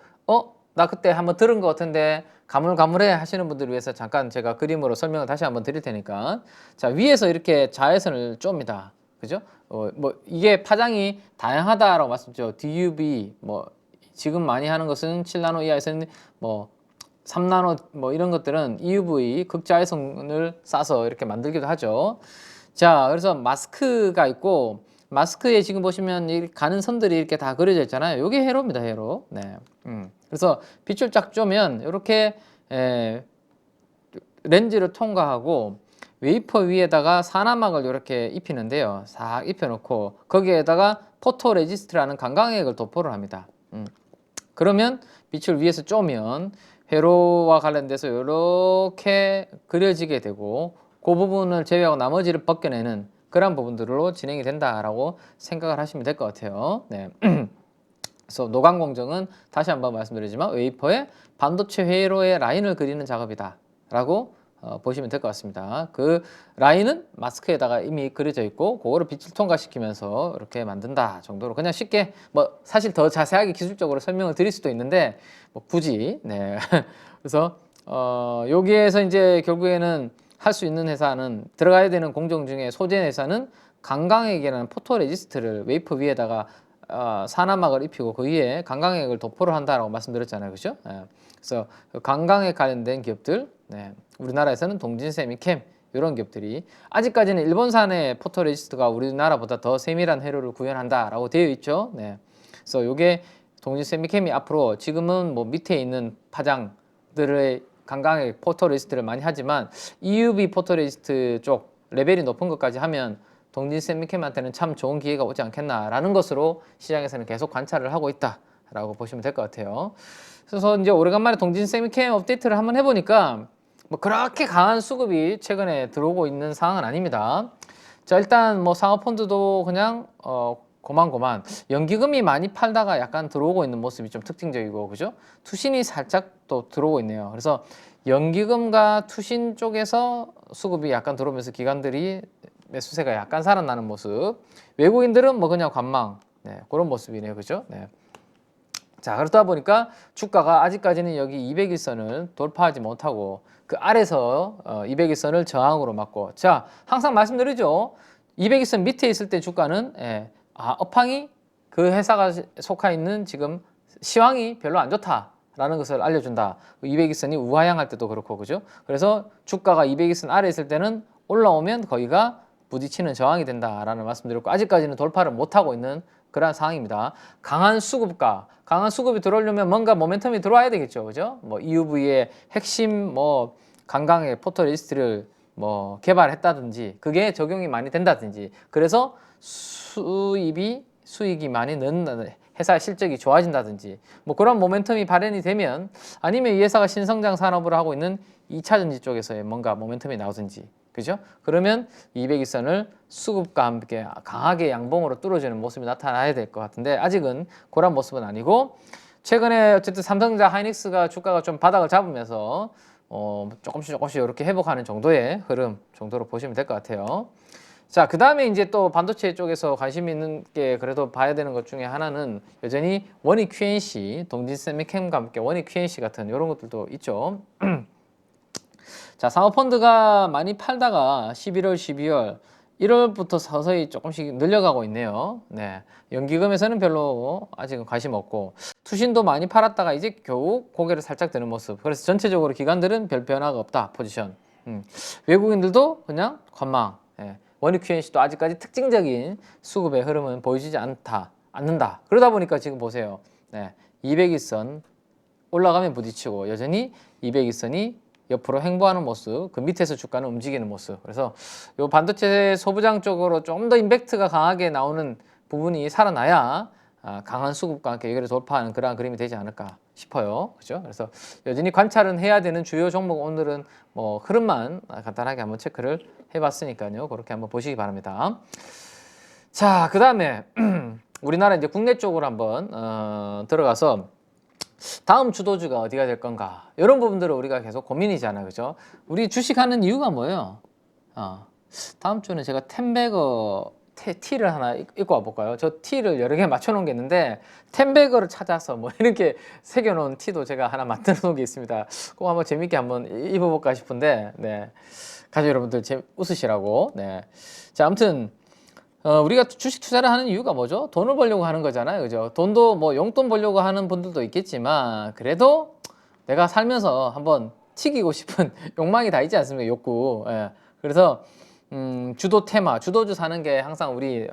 나 그때 한번 들은 것 같은데 가물가물해 하시는 분들을 위해서 잠깐 제가 그림으로 설명을 다시 한번 드릴 테니까, 자, 위에서 이렇게 자외선을 쫌니다. 그죠? 뭐 이게 파장이 다양하다라고 말씀드렸죠. DUV 뭐 지금 많이 하는 것은 7나노 이하에서는 뭐 3나노 뭐 이런 것들은 EUV 극자외선을 쏴서 이렇게 만들기도 하죠. 자, 그래서 마스크가 있고 마스크에 지금 보시면 이 가는 선들이 이렇게 다 그려져 있잖아요. 이게 회로입니다, 회로. 네. 그래서 빛을 쫙 쬐면 이렇게 렌즈를 통과하고 웨이퍼 위에다가 산화막을 이렇게 입히는데요. 싹 입혀놓고 거기에다가 포토레지스트라는 강광액을 도포를 합니다. 그러면 빛을 위에서 쪼면 회로와 관련돼서 이렇게 그려지게 되고 그 부분을 제외하고 나머지를 벗겨내는 그런 부분들로 진행이 된다라고 생각을 하시면 될 것 같아요. 네. 그래서 노광 공정은 다시 한번 말씀드리지만 웨이퍼에 반도체 회로의 라인을 그리는 작업이다 라고 보시면 될 것 같습니다. 그 라인은 마스크에다가 이미 그려져 있고 그거를 빛을 통과시키면서 이렇게 만든다 정도로 그냥 쉽게 뭐 사실 더 자세하게 기술적으로 설명을 드릴 수도 있는데 뭐 굳이 네. 그래서 여기에서 이제 결국에는 할 수 있는 회사는 들어가야 되는 공정 중에 소재 회사는 강광액이라는 포토레지스트를 웨이퍼 위에다가 산화막을 입히고 그 위에 강광액을 도포를 한다라고 말씀드렸잖아요, 그죠? 네. 그래서 그 강광액 관련된 기업들, 네. 우리나라에서는 동진세미캠 이런 기업들이 아직까지는 일본산의 포토레지스트가 우리나라보다 더 세밀한 회로를 구현한다라고 되어 있죠. 네. 그래서 이게 동진세미캠이 앞으로 지금은 뭐 밑에 있는 파장들의 강광액 포토레지스트를 많이 하지만 EUV 포토레지스트 쪽 레벨이 높은 것까지 하면 동진세미캠한테는 참 좋은 기회가 오지 않겠나라는 것으로 시장에서는 계속 관찰을 하고 있다라고 보시면 될 것 같아요. 그래서 이제 오래간만에 동진세미캠 업데이트를 한번 해보니까 뭐 그렇게 강한 수급이 최근에 들어오고 있는 상황은 아닙니다. 자, 일단 뭐 상업펀드도 그냥 고만고만 연기금이 많이 팔다가 약간 들어오고 있는 모습이 좀 특징적이고 그죠? 투신이 살짝 또 들어오고 있네요. 그래서 연기금과 투신 쪽에서 수급이 약간 들어오면서 기관들이 매수세가 약간 살아나는 모습. 외국인들은 뭐 그냥 관망 네, 그런 모습이네요. 그죠? 네. 자, 그렇다 보니까 주가가 아직까지는 여기 200일선을 돌파하지 못하고 그 아래서 200일선을 저항으로 맞고 자, 항상 말씀드리죠. 200일선 밑에 있을 때 주가는 업황이 그 회사가 속해 있는 지금 시황이 별로 안 좋다라는 것을 알려준다. 200일선이 우하향할 때도 그렇고 그죠? 그래서 주가가 200일선 아래 있을 때는 올라오면 거기가 부딪히는 저항이 된다라는 말씀드렸고 아직까지는 돌파를 못하고 있는 그런 상황입니다. 강한 수급이 들어오려면 뭔가 모멘텀이 들어와야 되겠죠, 그죠? 뭐 EUV의 핵심 뭐 강강의 포토레지스트를 뭐 개발했다든지 그게 적용이 많이 된다든지 그래서 수익이 많이 는 회사 실적이 좋아진다든지 뭐 그런 모멘텀이 발현이 되면 아니면 이 회사가 신성장 산업을 하고 있는 2차 전지 쪽에서의 뭔가 모멘텀이 나오든지 그죠? 그러면 200일선을 수급과 함께 강하게 양봉으로 뚫어주는 모습이 나타나야 될 것 같은데 아직은 그런 모습은 아니고 최근에 어쨌든 삼성전자 하이닉스가 주가가 좀 바닥을 잡으면서 조금씩 이렇게 회복하는 정도의 흐름 정도로 보시면 될 것 같아요. 자, 그 다음에 이제 또 반도체 쪽에서 관심 있는 게 그래도 봐야 되는 것 중에 하나는 여전히 원익 QNC, 동진세미캠과 함께 원익 QNC 같은 이런 것들도 있죠. 자, 사모펀드가 많이 팔다가 11월, 12월, 1월부터 서서히 조금씩 늘려가고 있네요. 네. 연기금에서는 별로 아직은 관심 없고 투신도 많이 팔았다가 이제 겨우 고개를 살짝 드는 모습. 그래서 전체적으로 기관들은 별 변화가 없다. 포지션. 외국인들도 그냥 관망. 네. 원익 QNC도 아직까지 특징적인 수급의 흐름은 보이지 않는다. 그러다 보니까 지금 보세요. 네. 200일선 올라가면 부딪히고 여전히 200일선이 옆으로 횡보하는 모습, 그 밑에서 주가는 움직이는 모습. 그래서 요 반도체 소부장 쪽으로 좀 더 임팩트가 강하게 나오는 부분이 살아나야 강한 수급과 함께 여기를 돌파하는 그러한 그림이 되지 않을까 싶어요. 그죠? 그래서 여전히 관찰은 해야 되는 주요 종목 오늘은 뭐 흐름만 간단하게 한번 체크를 해봤으니까요. 그렇게 한번 보시기 바랍니다. 자, 그 다음에 우리나라 이제 국내 쪽으로 한번 들어가서 다음 주도주가 어디가 될 건가 이런 부분들을 우리가 계속 고민이잖아요, 그죠? 우리 주식하는 이유가 뭐예요? 다음 주는 제가 텐베거 티를 하나 입고 와볼까요? 저 티를 여러 개 맞춰놓은 게 있는데 텐베거를 찾아서 뭐 이렇게 새겨놓은 티도 제가 하나 만들어 놓은 게 있습니다. 꼭 한번 재밌게 한번 입어볼까 싶은데 네, 가족 여러분들 웃으시라고. 네, 자, 아무튼 우리가 주식 투자를 하는 이유가 뭐죠? 돈을 벌려고 하는 거잖아요, 그죠? 돈도 뭐 용돈 벌려고 하는 분들도 있겠지만 그래도 내가 살면서 한번 튀기고 싶은 욕망이 다 있지 않습니까? 욕구. 예. 그래서 주도 테마, 주도주 사는 게 항상 우리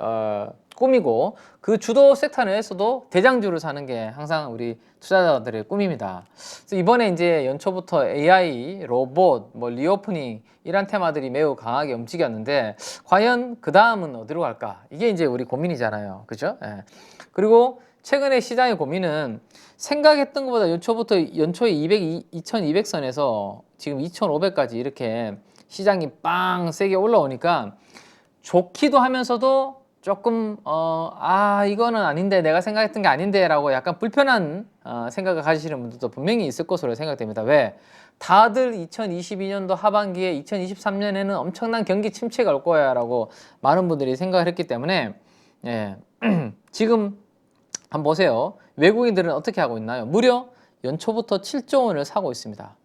꿈이고 그 주도 섹터 내에서도 대장주를 사는 게 항상 우리 투자자들의 꿈입니다. 그래서 이번에 이제 연초부터 AI, 로봇, 뭐 리오프닝 이런 테마들이 매우 강하게 움직였는데 과연 그 다음은 어디로 갈까? 이게 이제 우리 고민이잖아요. 그죠? 예. 그리고 최근에 시장의 고민은 생각했던 것보다 연초에 2200선에서 지금 2500까지 이렇게 시장이 빵 세게 올라오니까 좋기도 하면서도 조금 이거는 아닌데 내가 생각했던 게 아닌데 라고 약간 불편한 생각을 가지시는 분들도 분명히 있을 것으로 생각됩니다. 왜? 다들 2022년도 하반기에 2023년에는 엄청난 경기 침체가 올 거야 라고 많은 분들이 생각을 했기 때문에 예. 지금 한번 보세요. 외국인들은 어떻게 하고 있나요? 무려 연초부터 7조 원을 사고 있습니다.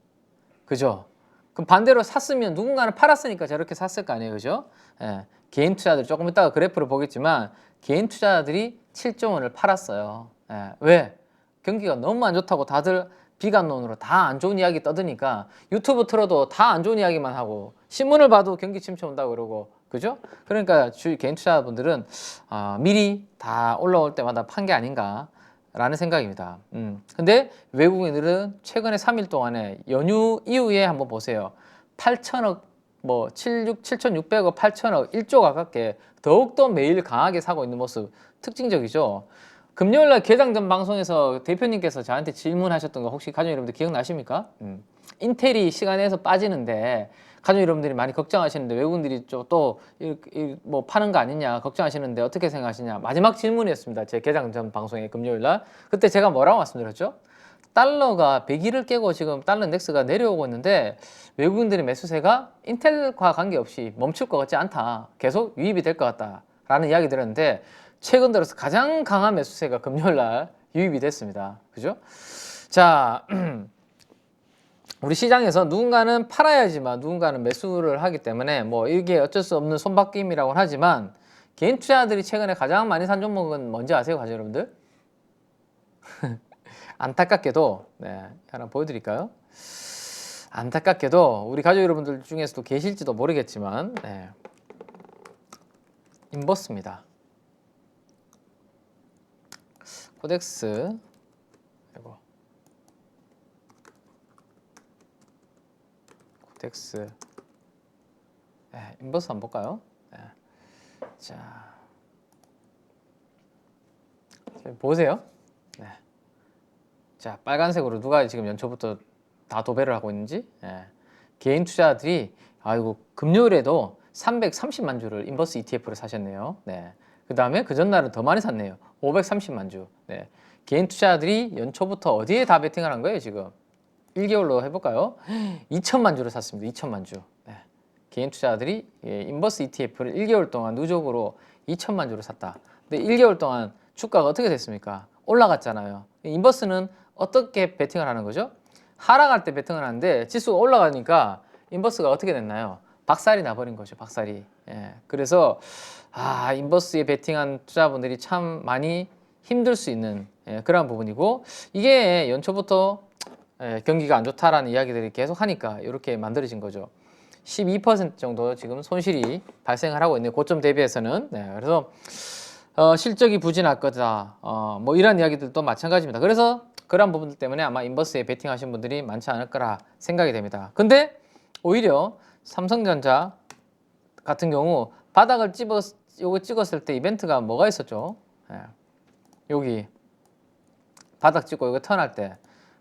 그죠? 그럼 반대로 샀으면 누군가는 팔았으니까 저렇게 샀을 거 아니에요. 그죠? 예. 개인 투자들 조금 이따가 그래프를 보겠지만 개인 투자들이 7조 원을 팔았어요. 예. 왜? 경기가 너무 안 좋다고 다들 비관론으로 다 안 좋은 이야기 떠드니까 유튜브 틀어도 다 안 좋은 이야기만 하고 신문을 봐도 경기 침체 온다고 그러고 그죠? 그러니까 개인 투자분들은 미리 다 올라올 때마다 판 게 아닌가 라는 생각입니다. 근데 외국인들은 최근에 3일 동안에 연휴 이후에 한번 보세요. 8천억, 뭐 7,600억, 8천억, 1조 가깝게 더욱더 매일 강하게 사고 있는 모습 특징적이죠. 금요일날 개장 전 방송에서 대표님께서 저한테 질문하셨던 거 혹시 가족 여러분들 기억나십니까? 인텔이 시간에서 빠지는데 가족 여러분들이 많이 걱정하시는데 외국인들이 또 뭐 파는 거 아니냐 걱정하시는데 어떻게 생각하시냐 마지막 질문이었습니다. 제 개장 전 방송에 금요일날 그때 제가 뭐라고 말씀드렸죠? 달러가 100일을 깨고 지금 달러 인덱스가 내려오고 있는데 외국인들의 매수세가 인텔과 관계없이 멈출 것 같지 않다. 계속 유입이 될 것 같다 라는 이야기 드렸는데 최근 들어서 가장 강한 매수세가 금요일날 유입이 됐습니다. 그죠? 자, 우리 시장에서 누군가는 팔아야지만 누군가는 매수를 하기 때문에 뭐 이게 어쩔 수 없는 손바뀜이라고 하지만 개인 투자들이 최근에 가장 많이 산 종목은 뭔지 아세요, 가족 여러분들? 안타깝게도 하나 보여드릴까요? 안타깝게도 우리 가족 여러분들 중에서도 계실지도 모르겠지만 인버스입니다. 코덱스 아이고. 코덱스 인버스 한번 볼까요? 자 보세요. 자 빨간색으로 누가 지금 연초부터 다 도배를 하고 있는지 개인 투자들이 아이고 금요일에도 330만 주를 인버스 ETF를 사셨네요. 그 다음에 그 전날은 더 많이 샀네요. 530만 주. 개인 투자들이 연초부터 어디에 다 베팅을 한 거예요 지금? 1개월로 해볼까요? 2천만 주를 샀습니다. 2천만 주. 개인 투자들이 인버스 ETF를 1개월 동안 누적으로 2천만 주를 샀다. 근데 1개월 동안 주가가 어떻게 됐습니까? 올라갔잖아요. 인버스는 어떻게 베팅을 하는 거죠? 하락할 때 베팅을 하는데 지수가 올라가니까 인버스가 어떻게 됐나요? 박살이 나버린 거죠. 박살이. 그래서 인버스에 베팅한 투자분들이 참 많이 힘들 수 있는 그런 부분이고 이게 연초부터 경기가 안 좋다라는 이야기들이 계속 하니까 이렇게 만들어진 거죠. 12% 정도 지금 손실이 발생을 하고 있는 고점 대비해서는 그래서 실적이 부진할 거다 뭐 이런 이야기들도 마찬가지입니다. 그래서 그런 부분들 때문에 아마 인버스에 베팅하신 분들이 많지 않을 거라 생각이 됩니다. 근데 오히려 삼성전자 같은 경우 바닥을 찍었을 때 이벤트가 뭐가 있었죠? 여기 바닥 찍고 이거 턴할 때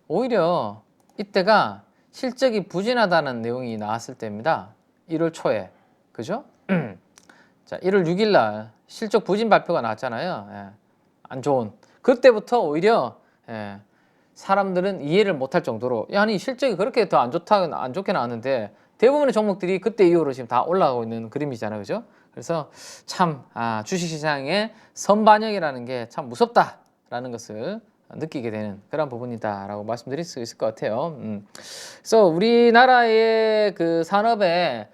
오히려 이때가 실적이 부진하다는 내용이 나왔을 때입니다. 1월 초에 그죠? 자 1월 6일 날 실적 부진 발표가 나왔잖아요. 안 좋은 그때부터 오히려 사람들은 이해를 못할 정도로 아니 실적이 그렇게 더 안 좋게 나왔는데 대부분의 종목들이 그때 이후로 지금 다 올라가고 있는 그림이잖아요. 그죠? 그래서 참 주식시장의 선반영이라는 게 참 무섭다라는 것을 느끼게 되는 그런 부분이다라고 말씀드릴 수 있을 것 같아요. 그래서 우리나라의 그 산업의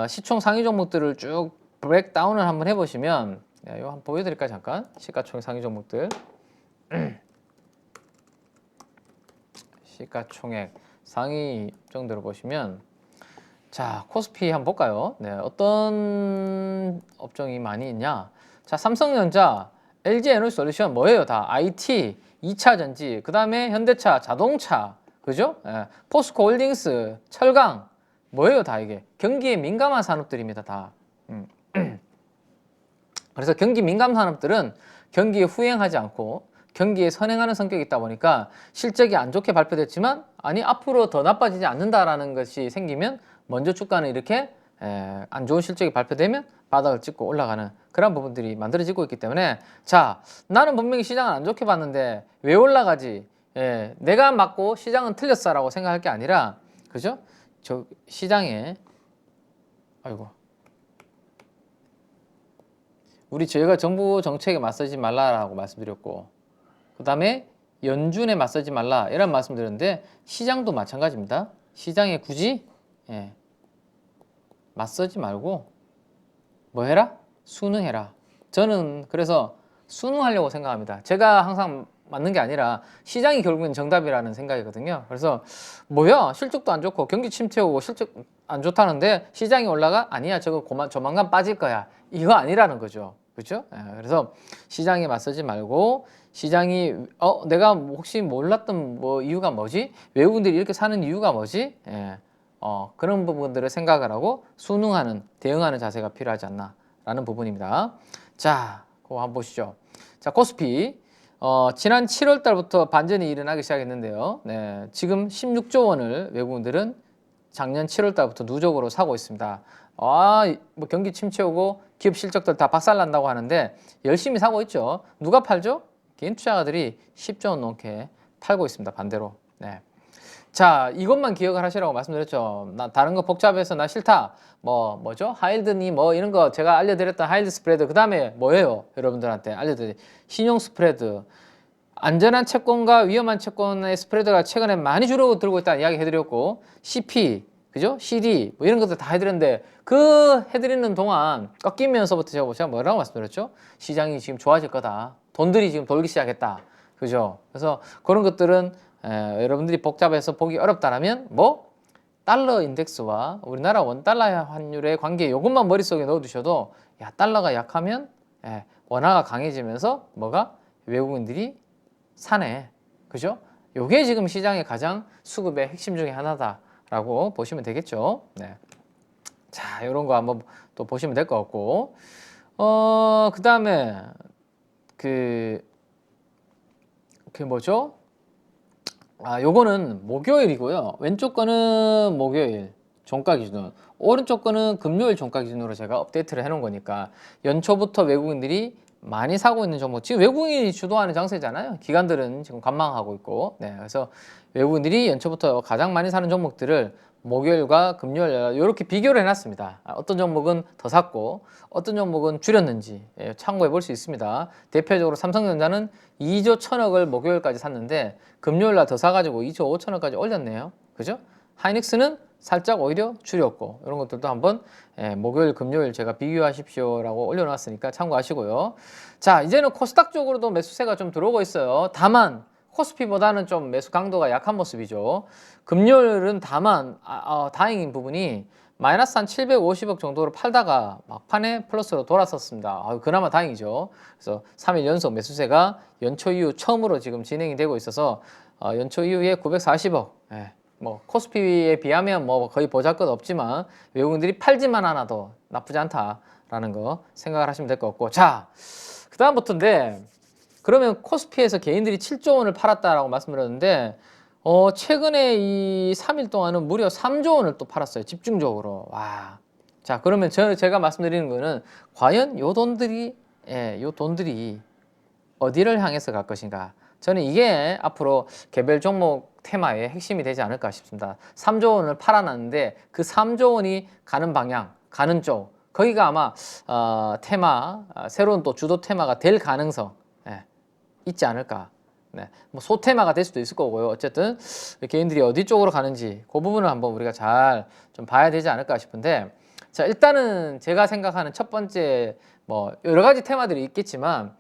시총 상위 종목들을 쭉 브레이크다운을 한번 해보시면 이거 한번 보여드릴까요? 잠깐 시가총액 상위 종목들 시가총액 상위 정도로 보시면 자, 코스피 한번 볼까요? 네, 어떤 업종이 많이 있냐? 자, 삼성전자, LG에너지솔루션 뭐예요? 다 IT, 2차 전지, 그 다음에 현대차, 자동차, 그죠? 예, 포스코홀딩스, 철강, 뭐예요? 다 이게 경기에 민감한 산업들입니다. 다. 그래서 경기 민감 산업들은 경기에 후행하지 않고 경기에 선행하는 성격이 있다 보니까 실적이 안 좋게 발표됐지만 아니 앞으로 더 나빠지지 않는다라는 것이 생기면 먼저 주가는 이렇게 안 좋은 실적이 발표되면 바닥을 찍고 올라가는 그런 부분들이 만들어지고 있기 때문에 자, 나는 분명히 시장은 안 좋게 봤는데 왜 올라가지? 내가 맞고 시장은 틀렸어라고 생각할 게 아니라 그죠? 저 시장에 아이고 저희가 정부 정책에 맞서지 말라라고 말씀드렸고 그 다음에 연준에 맞서지 말라 이런 말씀드렸는데 시장도 마찬가지입니다. 시장에 굳이 맞서지 말고 뭐 해라? 순응해라. 저는 그래서 순응하려고 생각합니다. 제가 항상 맞는 게 아니라 시장이 결국엔 정답이라는 생각이거든요. 그래서 뭐야 실적도 안 좋고 경기 침체 오고 실적 안 좋다는데 시장이 올라가? 아니야 저거 조만간 빠질 거야. 이거 아니라는 거죠. 그렇죠? 그래서 시장에 맞서지 말고 시장이 내가 혹시 몰랐던 뭐 이유가 뭐지? 외국인들이 이렇게 사는 이유가 뭐지? 그런 부분들을 생각을 하고 순응하는 대응하는 자세가 필요하지 않나라는 부분입니다. 자, 그거 한번 보시죠. 자, 코스피 지난 7월 달부터 반전이 일어나기 시작했는데요. 네, 지금 16조 원을 외국인들은 작년 7월 달부터 누적으로 사고 있습니다. 뭐 경기 침체 오고 기업 실적들 다 박살난다고 하는데 열심히 사고 있죠. 누가 팔죠? 개인 투자가들이 10조 원 넘게 팔고 있습니다. 반대로. 네. 자, 이것만 기억을 하시라고 말씀드렸죠. 나 다른 거 복잡해서 나 싫다. 뭐죠? 하일드니 뭐 이런 거 제가 알려드렸던 하일드 스프레드. 그 다음에 뭐예요? 여러분들한테 알려드린 신용 스프레드. 안전한 채권과 위험한 채권의 스프레드가 최근에 많이 줄어들고 있다는 이야기 해드렸고 CP, 그죠? CD 뭐 이런 것들 다 해드렸는데 그 해드리는 동안 꺾이면서부터 제가 뭐라고 말씀드렸죠? 시장이 지금 좋아질 거다. 돈들이 지금 돌기 시작했다. 그죠? 그래서 그런 것들은 여러분들이 복잡해서 보기 어렵다라면 뭐 달러 인덱스와 우리나라 원달러 환율의 관계 이것만 머릿속에 넣어두셔도 야 달러가 약하면 원화가 강해지면서 뭐가 외국인들이 사네. 그죠? 요게 지금 시장의 가장 수급의 핵심 중에 하나다라고 보시면 되겠죠. 네. 자, 요런 거 한번 또 보시면 될 것 같고. 그 다음에 그 뭐죠? 요거는 목요일이고요. 왼쪽 거는 목요일 종가 기준, 오른쪽 거는 금요일 종가 기준으로 제가 업데이트를 해놓은 거니까 연초부터 외국인들이 많이 사고 있는 종목, 지금 외국인이 주도하는 장세잖아요. 기관들은 지금 관망하고 있고, 네, 그래서 외국인들이 연초부터 가장 많이 사는 종목들을 목요일과 금요일 이렇게 비교를 해놨습니다. 어떤 종목은 더 샀고 어떤 종목은 줄였는지 참고해 볼 수 있습니다. 대표적으로 삼성전자는 2조 1천억을 목요일까지 샀는데 금요일 날 더 사가지고 2조 5천억까지 올렸네요. 그죠? 하이닉스는 살짝 오히려 줄였고 이런 것들도 한번 목요일 금요일 제가 비교하십시오라고 올려놨으니까 참고하시고요. 자, 이제는 코스닥 쪽으로도 매수세가 좀 들어오고 있어요. 다만 코스피보다는 좀 매수 강도가 약한 모습이죠. 금요일은 다만 다행인 부분이 마이너스 한 750억 정도로 팔다가 막판에 플러스로 돌아섰습니다. 그나마 다행이죠. 그래서 3일 연속 매수세가 연초 이후 처음으로 지금 진행이 되고 있어서 연초 이후에 940억. 뭐 코스피에 비하면 뭐 거의 보잘것 없지만 외국인들이 팔지만 않아도 나쁘지 않다라는 거 생각을 하시면 될 것 같고, 자, 그 다음부터인데 그러면 코스피에서 개인들이 7조 원을 팔았다라고 말씀드렸는데 최근에 이 3일 동안은 무려 3조 원을 또 팔았어요. 집중적으로. 와. 자, 그러면 제가 말씀드리는 거는 과연 요 돈들이 어디를 향해서 갈 것인가? 저는 이게 앞으로 개별 종목 테마의 핵심이 되지 않을까 싶습니다. 3조 원을 팔아놨는데 그 3조 원이 가는 방향, 가는 쪽, 거기가 아마 테마, 새로운 또 주도 테마가 될 가능성 있지 않을까. 네, 뭐 소테마가 될 수도 있을 거고요. 어쨌든 개인들이 어디 쪽으로 가는지 그 부분을 한번 우리가 잘 좀 봐야 되지 않을까 싶은데, 자, 일단은 제가 생각하는 첫 번째 뭐 여러 가지 테마들이 있겠지만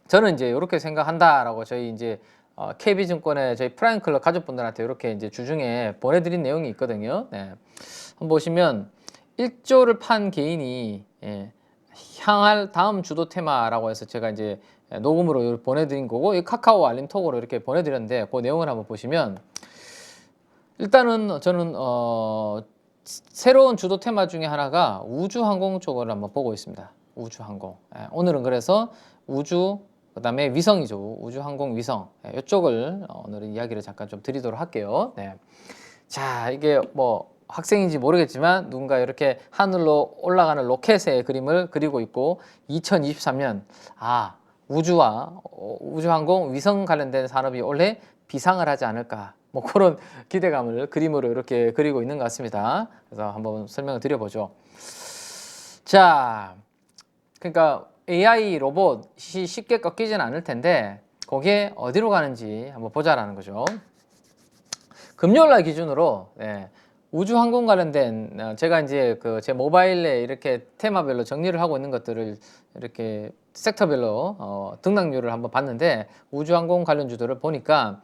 저는 이제 이렇게 생각한다라고 저희 이제 KB증권의 저희 프라임클럽 가족분들한테 이렇게 이제 주중에 보내드린 내용이 있거든요. 네. 한번 보시면 1조를 판 개인이 향할 다음 주도 테마라고 해서 제가 이제 녹음으로 보내드린 거고, 이 카카오 알림톡으로 이렇게 보내드렸는데 그 내용을 한번 보시면, 일단은 저는 새로운 주도 테마 중에 하나가 우주항공 쪽을 한번 보고 있습니다. 우주항공. 오늘은 그래서 우주, 그 다음에 위성이죠. 우주항공 위성. 이쪽을 오늘은 이야기를 잠깐 좀 드리도록 할게요. 네. 자, 이게 뭐 학생인지 모르겠지만 누군가 이렇게 하늘로 올라가는 로켓의 그림을 그리고 있고, 2023년 우주와 우주항공 위성 관련된 산업이 올해 비상을 하지 않을까, 뭐 그런 기대감을 그림으로 이렇게 그리고 있는 것 같습니다. 그래서 한번 설명을 드려보죠. 자, 그러니까 AI 로봇이 쉽게 꺾이지는 않을 텐데 거기에 어디로 가는지 한번 보자라는 거죠. 금요일날 기준으로 우주항공 관련된 제가 이제 제 모바일에 이렇게 테마별로 정리를 하고 있는 것들을 이렇게 섹터별로 등락률을 한번 봤는데, 우주항공 관련주들을 보니까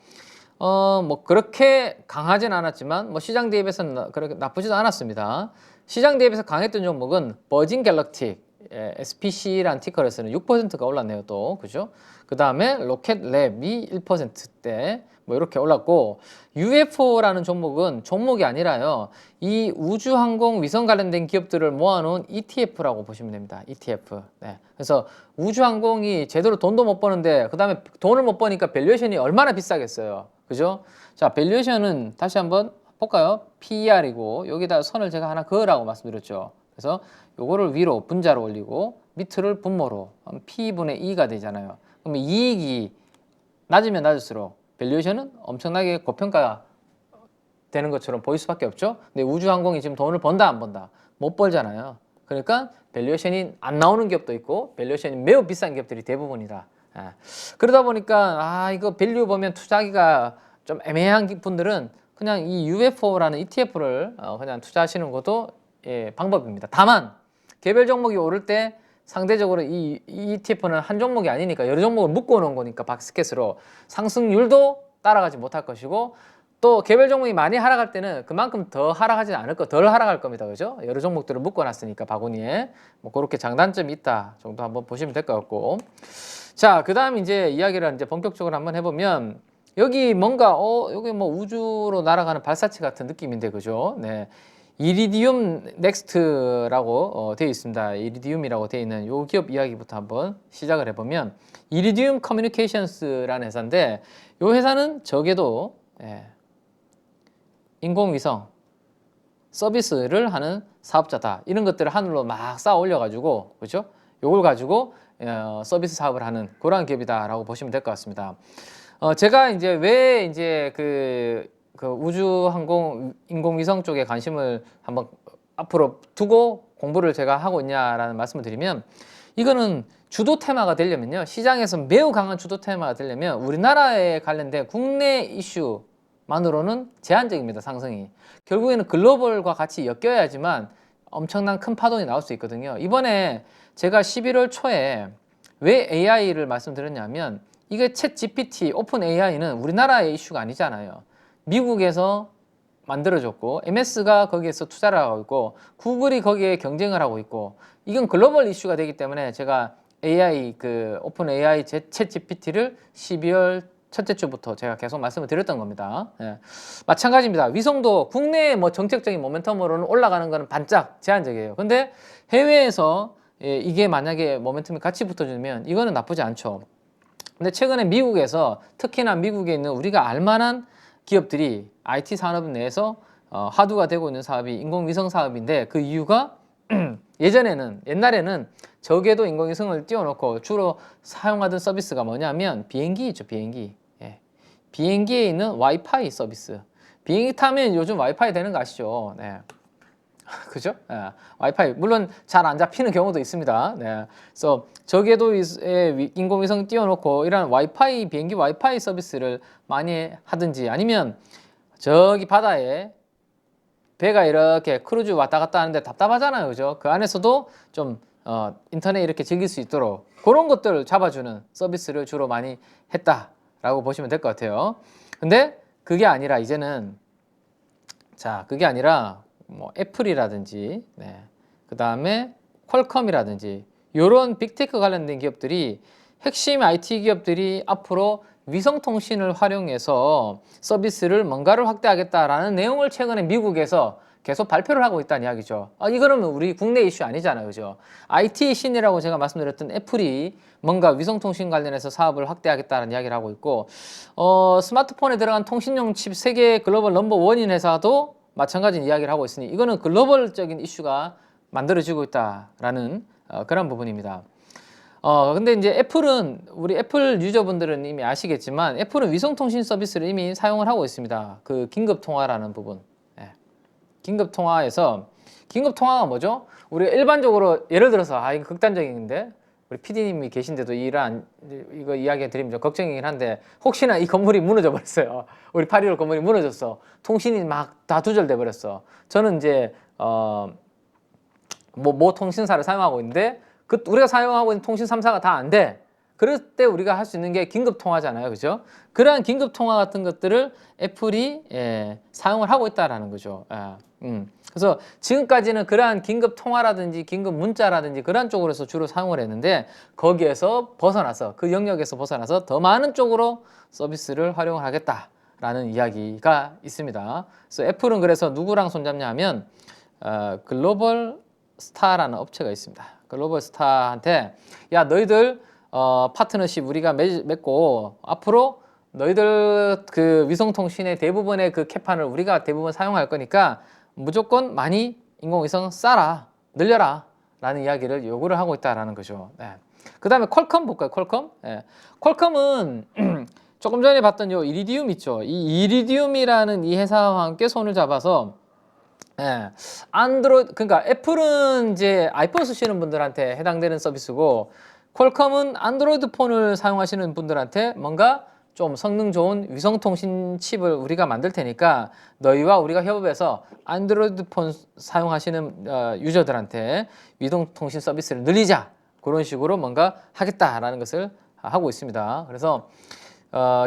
뭐 그렇게 강하진 않았지만 뭐 시장 대비해서는 그렇게 나쁘지도 않았습니다. 시장 대비해서 강했던 종목은 버진 갤럭틱 SPC라는 티커를 쓰는 6%가 올랐네요, 또. 그죠? 그 다음에 로켓랩이 1%대 뭐 이렇게 올랐고, UFO라는 종목은 종목이 아니라요, 이 우주항공 위성 관련된 기업들을 모아놓은 ETF라고 보시면 됩니다. ETF. 네. 그래서 우주항공이 제대로 돈도 못 버는데 그 다음에 돈을 못 버니까 밸류에이션이 얼마나 비싸겠어요. 그죠? 자, 밸류에이션은 다시 한번 볼까요? PER이고 여기다 선을 제가 하나 그으라고 말씀드렸죠. 그래서 요거를 위로 분자로 올리고 밑을 분모로 P분의 E가 되잖아요. 그러면 이익이 낮으면 낮을수록 밸류에이션은 엄청나게 고평가 되는 것처럼 보일 수밖에 없죠. 근데 우주항공이 지금 돈을 번다 안 번다? 못 벌잖아요. 그러니까 밸류에이션이 안 나오는 기업도 있고 밸류에이션이 매우 비싼 기업들이 대부분이다. 그러다 보니까 이거 밸류 보면 투자하기가 좀 애매한 분들은 그냥 이 UFO라는 ETF를 그냥 투자하시는 것도 방법입니다. 다만 개별 종목이 오를 때 상대적으로 이 ETF는 한 종목이 아니니까 여러 종목을 묶어 놓은 거니까 바스켓으로 상승률도 따라가지 못할 것이고, 또 개별 종목이 많이 하락할 때는 그만큼 더 하락하지 않을 덜 하락할 겁니다. 그죠? 여러 종목들을 묶어 놨으니까 바구니에. 뭐 그렇게 장단점이 있다 정도 한번 보시면 될 것 같고. 자, 그다음 이제 이야기를 이제 본격적으로 한번 해보면, 여기 뭔가 여기 뭐 우주로 날아가는 발사체 같은 느낌인데, 그죠? 네. 이리디움 넥스트라고 되어 있습니다. 이리디움이라고 되어 있는 요 기업 이야기부터 한번 시작을 해보면, 이리디움 커뮤니케이션스라는 회사인데, 요 회사는 적에도 인공위성 서비스를 하는 사업자다. 이런 것들을 하늘로 막 쌓아 올려가지고, 그죠? 요걸 가지고 서비스 사업을 하는 그런 기업이다라고 보시면 될 것 같습니다. 제가 이제 왜 이제 그 우주항공 인공위성 쪽에 관심을 한번 앞으로 두고 공부를 제가 하고 있냐라는 말씀을 드리면, 이거는 주도 테마가 되려면요, 시장에서 매우 강한 주도 테마가 되려면 우리나라에 관련된 국내 이슈만으로는 제한적입니다. 상승이 결국에는 글로벌과 같이 엮여야지만 엄청난 큰 파동이 나올 수 있거든요. 이번에 제가 11월 초에 왜 AI를 말씀드렸냐면, 이게 챗 GPT, 오픈 AI는 우리나라의 이슈가 아니잖아요. 미국에서 만들어졌고 MS가 거기에서 투자를 하고 있고 구글이 거기에 경쟁을 하고 있고, 이건 글로벌 이슈가 되기 때문에 제가 AI 오픈 AI 챗 GPT를 12월 첫째 주부터 제가 계속 말씀을 드렸던 겁니다. 마찬가지입니다. 위성도 국내의 뭐 정책적인 모멘텀으로는 올라가는 것은 반짝 제한적이에요. 근데 해외에서 이게 만약에 모멘텀이 같이 붙어주면 이거는 나쁘지 않죠. 근데 최근에 미국에서, 특히나 미국에 있는 우리가 알만한 기업들이 IT 산업 내에서 화두가 되고 있는 사업이 인공위성 사업인데, 그 이유가 옛날에는 적에도 인공위성을 띄워놓고 주로 사용하던 서비스가 뭐냐면 비행기죠. 비행기에 있는 와이파이 서비스. 비행기 타면 요즘 와이파이 되는 거 아시죠? 그죠? 와이파이 물론 잘 안 잡히는 경우도 있습니다. 그래서 저기에도 인공위성 띄워놓고 이런 와이파이, 비행기 와이파이 서비스를 많이 하든지, 아니면 저기 바다에 배가 이렇게 크루즈 왔다 갔다 하는데 답답하잖아요. 그죠? 그 안에서도 좀 인터넷 이렇게 즐길 수 있도록 그런 것들을 잡아주는 서비스를 주로 많이 했다 라고 보시면 될 것 같아요. 근데 그게 아니라 이제는 그게 아니라 뭐 애플이라든지 그 다음에 퀄컴이라든지 이런 빅테크 관련된 기업들이 핵심 IT 기업들이 앞으로 위성통신을 활용해서 서비스를 뭔가를 확대하겠다라는 내용을 최근에 미국에서 계속 발표를 하고 있다는 이야기죠. 이거는 우리 국내 이슈 아니잖아요, 그죠? IT 신이라고 제가 말씀드렸던 애플이 뭔가 위성통신 관련해서 사업을 확대하겠다는 이야기를 하고 있고, 스마트폰에 들어간 통신용 칩 세계 글로벌 넘버 원인 회사도 마찬가지 이야기를 하고 있으니 이거는 글로벌적인 이슈가 만들어지고 있다라는 그런 부분입니다. 근데 이제 애플은 우리 애플 유저분들은 이미 아시겠지만 애플은 위성통신 서비스를 이미 사용을 하고 있습니다. 그 긴급통화라는 부분. 긴급통화에서 긴급통화가 뭐죠? 우리가 일반적으로 예를 들어서 이거 극단적인데 우리 PD님이 계신데도 이거 이야기 드리면 좀 걱정이긴 한데 혹시나 이 건물이 무너져 버렸어요. 우리 8.15 건물이 무너졌어. 통신이 막 다 두절돼 버렸어. 저는 이제 뭐 통신사를 사용하고 있는데 우리가 사용하고 있는 통신 3사가 다 안 돼. 그럴 때 우리가 할 수 있는 게 긴급 통화잖아요, 그죠? 그러한 긴급 통화 같은 것들을 애플이 사용을 하고 있다라는 거죠. 그래서 지금까지는 그러한 긴급 통화라든지 긴급 문자라든지 그런 쪽으로서 주로 사용을 했는데 거기에서 벗어나서 그 영역에서 벗어나서 더 많은 쪽으로 서비스를 활용을 하겠다라는 이야기가 있습니다. 그래서 애플은 그래서 누구랑 손잡냐 하면 글로벌 스타라는 업체가 있습니다. 글로벌 스타한테 야 너희들 파트너십 우리가 맺고 앞으로 너희들 그 위성통신의 대부분의 그 캐판을 우리가 대부분 사용할 거니까 무조건 많이 인공위성 쏴라 늘려라 라는 이야기를 요구를 하고 있다라는 거죠. 그 다음에 퀄컴 볼까요? 퀄컴? 퀄컴은 조금 전에 봤던 요 이리디움 있죠. 이 이리디움이라는 이 회사와 함께 손을 잡아서 안드로이드, 그러니까 애플은 이제 아이폰 쓰시는 분들한테 해당되는 서비스고 퀄컴은 안드로이드 폰을 사용하시는 분들한테 뭔가 좀 성능 좋은 위성통신 칩을 우리가 만들 테니까 너희와 우리가 협업해서 안드로이드 폰 사용하시는 유저들한테 위성통신 서비스를 늘리자, 그런 식으로 뭔가 하겠다라는 것을 하고 있습니다. 그래서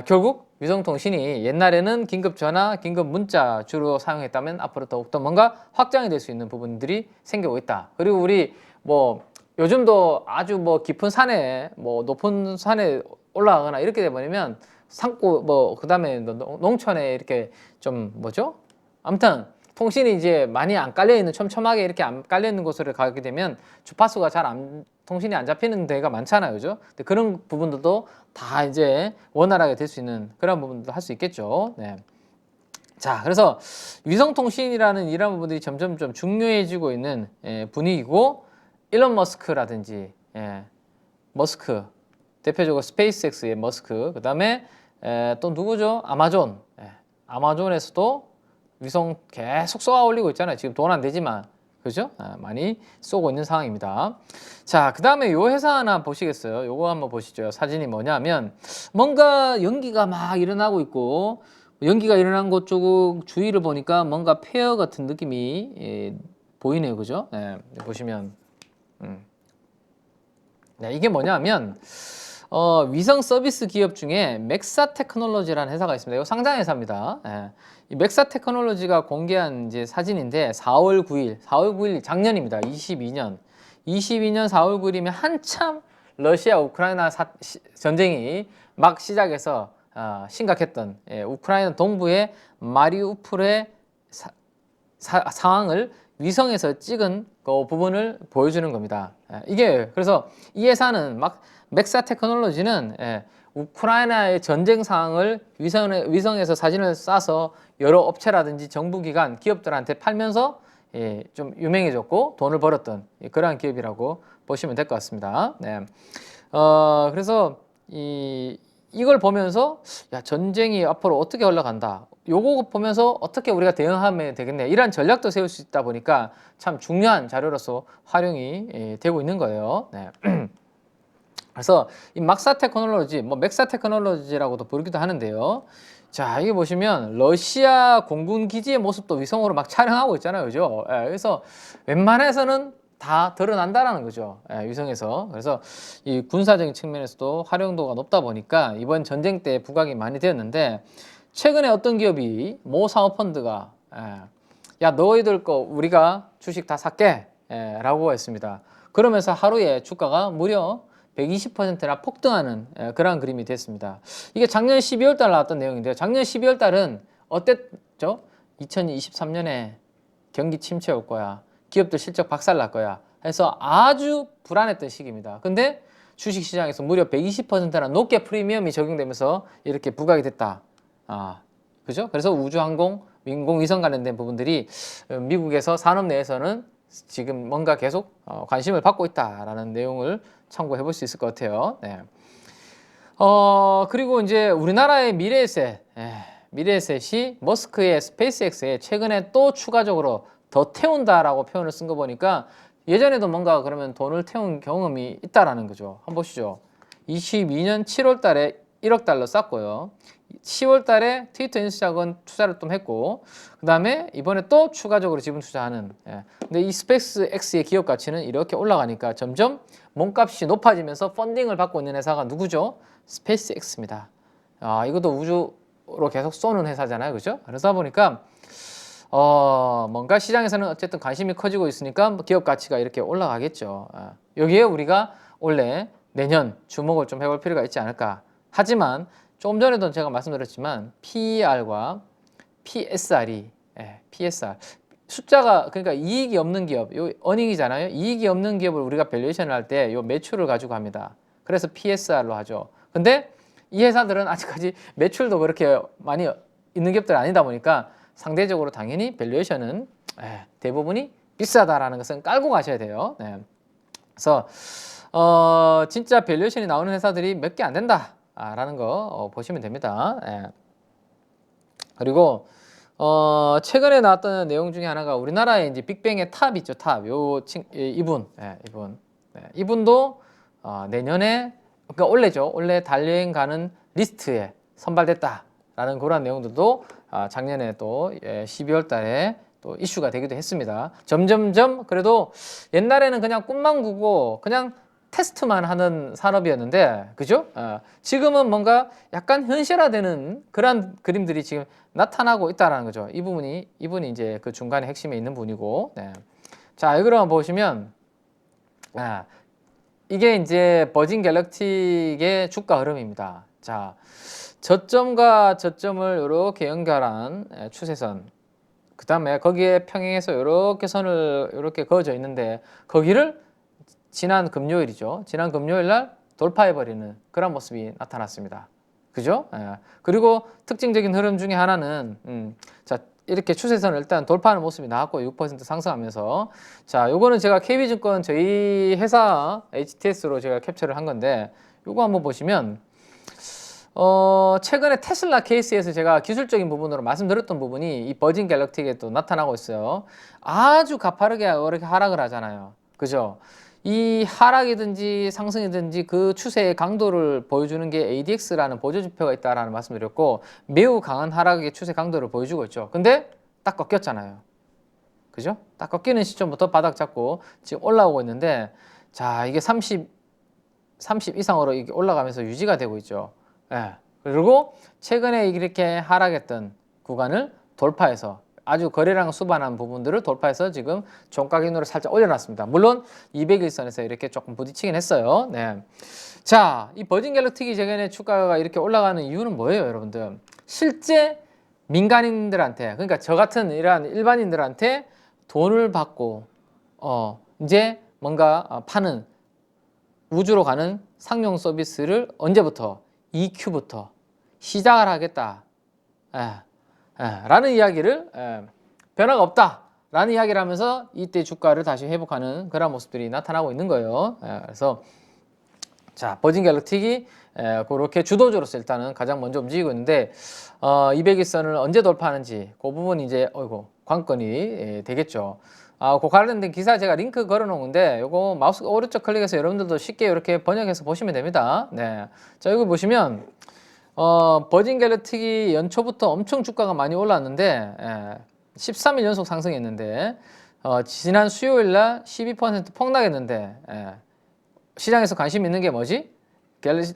결국 위성통신이 옛날에는 긴급전화, 긴급문자 주로 사용했다면 앞으로 더욱더 뭔가 확장이 될 수 있는 부분들이 생기고 있다. 그리고 우리 뭐 요즘도 아주 뭐 깊은 산에 뭐 높은 산에 올라가거나 이렇게 되버리면 산고 뭐 그다음에 농촌에 이렇게 좀 뭐죠? 아무튼 통신이 이제 많이 안 깔려 있는 촘촘하게 이렇게 안 깔려 있는 곳으로 가게 되면 주파수가 통신이 안 잡히는 데가 많잖아요, 그죠? 근데 그런 부분들도 다 이제 원활하게 될 수 있는 그런 부분도 할 수 있겠죠. 자, 그래서 위성통신이라는 이런 부분들이 점점 좀 중요해지고 있는 분위기고, 일론 머스크라든지 머스크 대표적으로 스페이스X의 머스크, 그 다음에 또 누구죠? 아마존. 아마존에서도 위성 계속 쏘아 올리고 있잖아요. 지금 돈 안 되지만, 그죠? 많이 쏘고 있는 상황입니다. 자, 그 다음에 요 회사 하나 보시겠어요? 요거 한번 보시죠. 사진이 뭐냐면 뭔가 연기가 막 일어나고 있고, 연기가 일어난 곳 쪽 주위를 보니까 뭔가 폐허 같은 느낌이 보이네요, 그죠? 보시면 이게 뭐냐면 위성 서비스 기업 중에 맥사 테크놀로지라는 회사가 있습니다. 이거 상장 회사입니다. 이 맥사 테크놀로지가 공개한 이제 사진인데 4월 9일 작년입니다. 22년 4월 9일이면 한참 러시아 우크라이나 전쟁이 막 시작해서 심각했던 우크라이나 동부의 마리우폴의 상황을 위성에서 찍은 그 부분을 보여주는 겁니다. 이게 그래서 이 회사는 맥사 테크놀로지는 우크라이나의 전쟁 상황을 위성에서 사진을 쏴서 여러 업체라든지 정부기관, 기업들한테 팔면서 좀 유명해졌고 돈을 벌었던 그러한 기업이라고 보시면 될 것 같습니다. 그래서 이걸 보면서 야, 전쟁이 앞으로 어떻게 흘러간다, 요거 보면서 어떻게 우리가 대응하면 되겠네, 이런 전략도 세울 수 있다 보니까 참 중요한 자료로서 활용이 되고 있는 거예요. 그래서 이 막사 테크놀로지, 뭐 맥사 테크놀로지라고도 부르기도 하는데요. 자, 여기 보시면 러시아 공군 기지의 모습도 위성으로 막 촬영하고 있잖아요, 그죠? 그래서 웬만해서는 다 드러난다라는 거죠. 위성에서. 그래서 이 군사적인 측면에서도 활용도가 높다 보니까 이번 전쟁 때 부각이 많이 되었는데, 최근에 어떤 기업이 모 사모펀드가 야 너희들 거 우리가 주식 다 살게 라고 했습니다. 그러면서 하루에 주가가 무려 120%나 폭등하는 그런 그림이 됐습니다. 이게 작년 12월 달 나왔던 내용인데요. 작년 12월 달은 어땠죠? 2023년에 경기 침체 올 거야. 기업들 실적 박살 날 거야. 해서 아주 불안했던 시기입니다. 근데 주식시장에서 무려 120%나 높게 프리미엄이 적용되면서 이렇게 부각이 됐다. 그죠? 그래서 우주항공, 인공위성 관련된 부분들이 미국에서 산업 내에서는 지금 뭔가 계속 관심을 받고 있다라는 내용을 참고해 볼 수 있을 것 같아요. 네. 그리고 이제 우리나라의 미래에셋이 머스크의 스페이스X에 최근에 또 추가적으로 더 태운다라고 표현을 쓴 거 보니까 예전에도 뭔가 그러면 돈을 태운 경험이 있다라는 거죠. 한번 보시죠. 22년 7월 달에 1억 달러 쌌고요. 10월 달에 트위터 인수작은 투자를 좀 했고, 그 다음에 이번에 또 추가적으로 지분 투자하는. 근데 이 스페이스X의 기업 가치는 이렇게 올라가니까 점점 몸값이 높아지면서 펀딩을 받고 있는 회사가 누구죠? 스페이스X입니다. 이것도 우주로 계속 쏘는 회사잖아요. 그죠? 그러다 보니까 뭔가 시장에서는 어쨌든 관심이 커지고 있으니까 기업 가치가 이렇게 올라가겠죠. 여기에 우리가 원래 내년 주목을 좀 해볼 필요가 있지 않을까. 하지만 조금 전에도 제가 말씀드렸지만 PER과 PSR이 PSR 숫자가, 그러니까 이익이 없는 기업, 요 어닝이잖아요. 이익이 없는 기업을 우리가 밸류에이션을 할 때 요 매출을 가지고 합니다. 그래서 PSR로 하죠. 근데 이 회사들은 아직까지 매출도 그렇게 많이 있는 기업들 아니다 보니까 상대적으로 당연히 밸류에이션은 대부분이 비싸다라는 것은 깔고 가셔야 돼요. 그래서 진짜 밸류에이션이 나오는 회사들이 몇 개 안 된다 라는 거 보시면 됩니다. 그리고 최근에 나왔던 내용 중에 하나가 우리나라의 이제 빅뱅의 탑 있죠. 탑. 이분도 내년에, 그러니까 올해죠. 올해 달여행 가는 리스트에 선발됐다라는 그런 내용들도 작년에 또 12월 달에 또 이슈가 되기도 했습니다. 점점점 그래도 옛날에는 그냥 꿈만 꾸고 그냥 테스트만 하는 산업이었는데, 그죠? 지금은 뭔가 약간 현실화되는 그런 그림들이 지금 나타나고 있다는 거죠. 이분이 이제 그 중간에 핵심에 있는 분이고, 자, 여기로 한번 보시면, 이게 이제 버진 갤럭틱의 주가 흐름입니다. 자, 저점과 저점을 이렇게 연결한 추세선, 그 다음에 거기에 평행해서 이렇게 선을 이렇게 그어져 있는데, 거기를 지난 금요일이죠. 지난 금요일 날 돌파해버리는 그런 모습이 나타났습니다. 그죠? 그리고 특징적인 흐름 중에 하나는, 자, 이렇게 추세선을 일단 돌파하는 모습이 나왔고 6% 상승하면서, 자, 요거는 제가 KB증권 저희 회사 HTS로 제가 캡처를 한 건데, 요거 한번 보시면, 최근에 테슬라 케이스에서 제가 기술적인 부분으로 말씀드렸던 부분이 이 버진 갤럭틱에 또 나타나고 있어요. 아주 가파르게 이렇게 하락을 하잖아요. 그죠? 이 하락이든지 상승이든지 그 추세의 강도를 보여주는 게 ADX라는 보조지표가 있다라는 말씀을 드렸고, 매우 강한 하락의 추세 강도를 보여주고 있죠. 근데 딱 꺾였잖아요. 그죠? 딱 꺾이는 시점부터 바닥 잡고 지금 올라오고 있는데, 자, 이게 30 이상으로 이게 올라가면서 유지가 되고 있죠. 그리고 최근에 이렇게 하락했던 구간을 돌파해서 아주 거래량 수반한 부분들을 돌파해서 지금 종가격으로 살짝 올려놨습니다. 물론 200일선에서 이렇게 조금 부딪히긴 했어요. 자, 이 버진 갤럭틱이 최근에 주가가 이렇게 올라가는 이유는 뭐예요, 여러분들? 실제 민간인들한테, 그러니까 저 같은 이러한 일반인들한테 돈을 받고 이제 뭔가 파는 우주로 가는 상용 서비스를 언제부터? EQ부터 시작을 하겠다 라는 이야기를, 변화가 없다 라는 이야기를 하면서 이때 주가를 다시 회복하는 그런 모습들이 나타나고 있는 거예요. 그래서 자, 버진 갤럭틱이 그렇게 주도주로서 일단은 가장 먼저 움직이고 있는데, 200일선을 언제 돌파하는지 그 부분이 이제 관건이 되겠죠. 그 관련된 기사 제가 링크 걸어 놓은 건데, 요거 마우스 오른쪽 클릭해서 여러분들도 쉽게 이렇게 번역해서 보시면 됩니다. 자, 여기 보시면 버진 갤럭틱이 연초부터 엄청 주가가 많이 올랐는데 13일 연속 상승했는데 지난 수요일 날 12% 폭락했는데 시장에서 관심 있는 게 뭐지?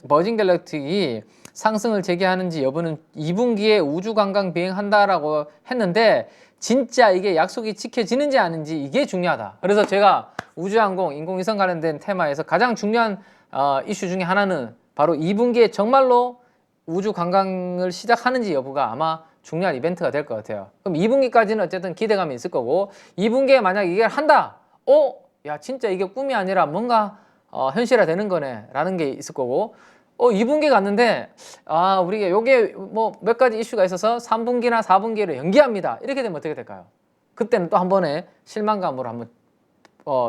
버진 갤럭틱이 상승을 재개하는지 여부는 2분기에 우주 관광 비행한다라고 했는데 진짜 이게 약속이 지켜지는지 아닌지 이게 중요하다. 그래서 제가 우주항공, 인공위성 관련된 테마에서 가장 중요한 이슈 중에 하나는 바로 2분기에 정말로 우주 관광을 시작하는지 여부가 아마 중요한 이벤트가 될 것 같아요. 그럼 2분기까지는 어쨌든 기대감이 있을 거고 2분기에 만약 이게 한다. 야 진짜 이게 꿈이 아니라 뭔가 현실화 되는 거네 라는 게 있을 거고 2분기 갔는데 우리가 요게 뭐 몇 가지 이슈가 있어서 3분기나 4분기로 연기합니다. 이렇게 되면 어떻게 될까요? 그때는 또 한 번에 실망감으로 한번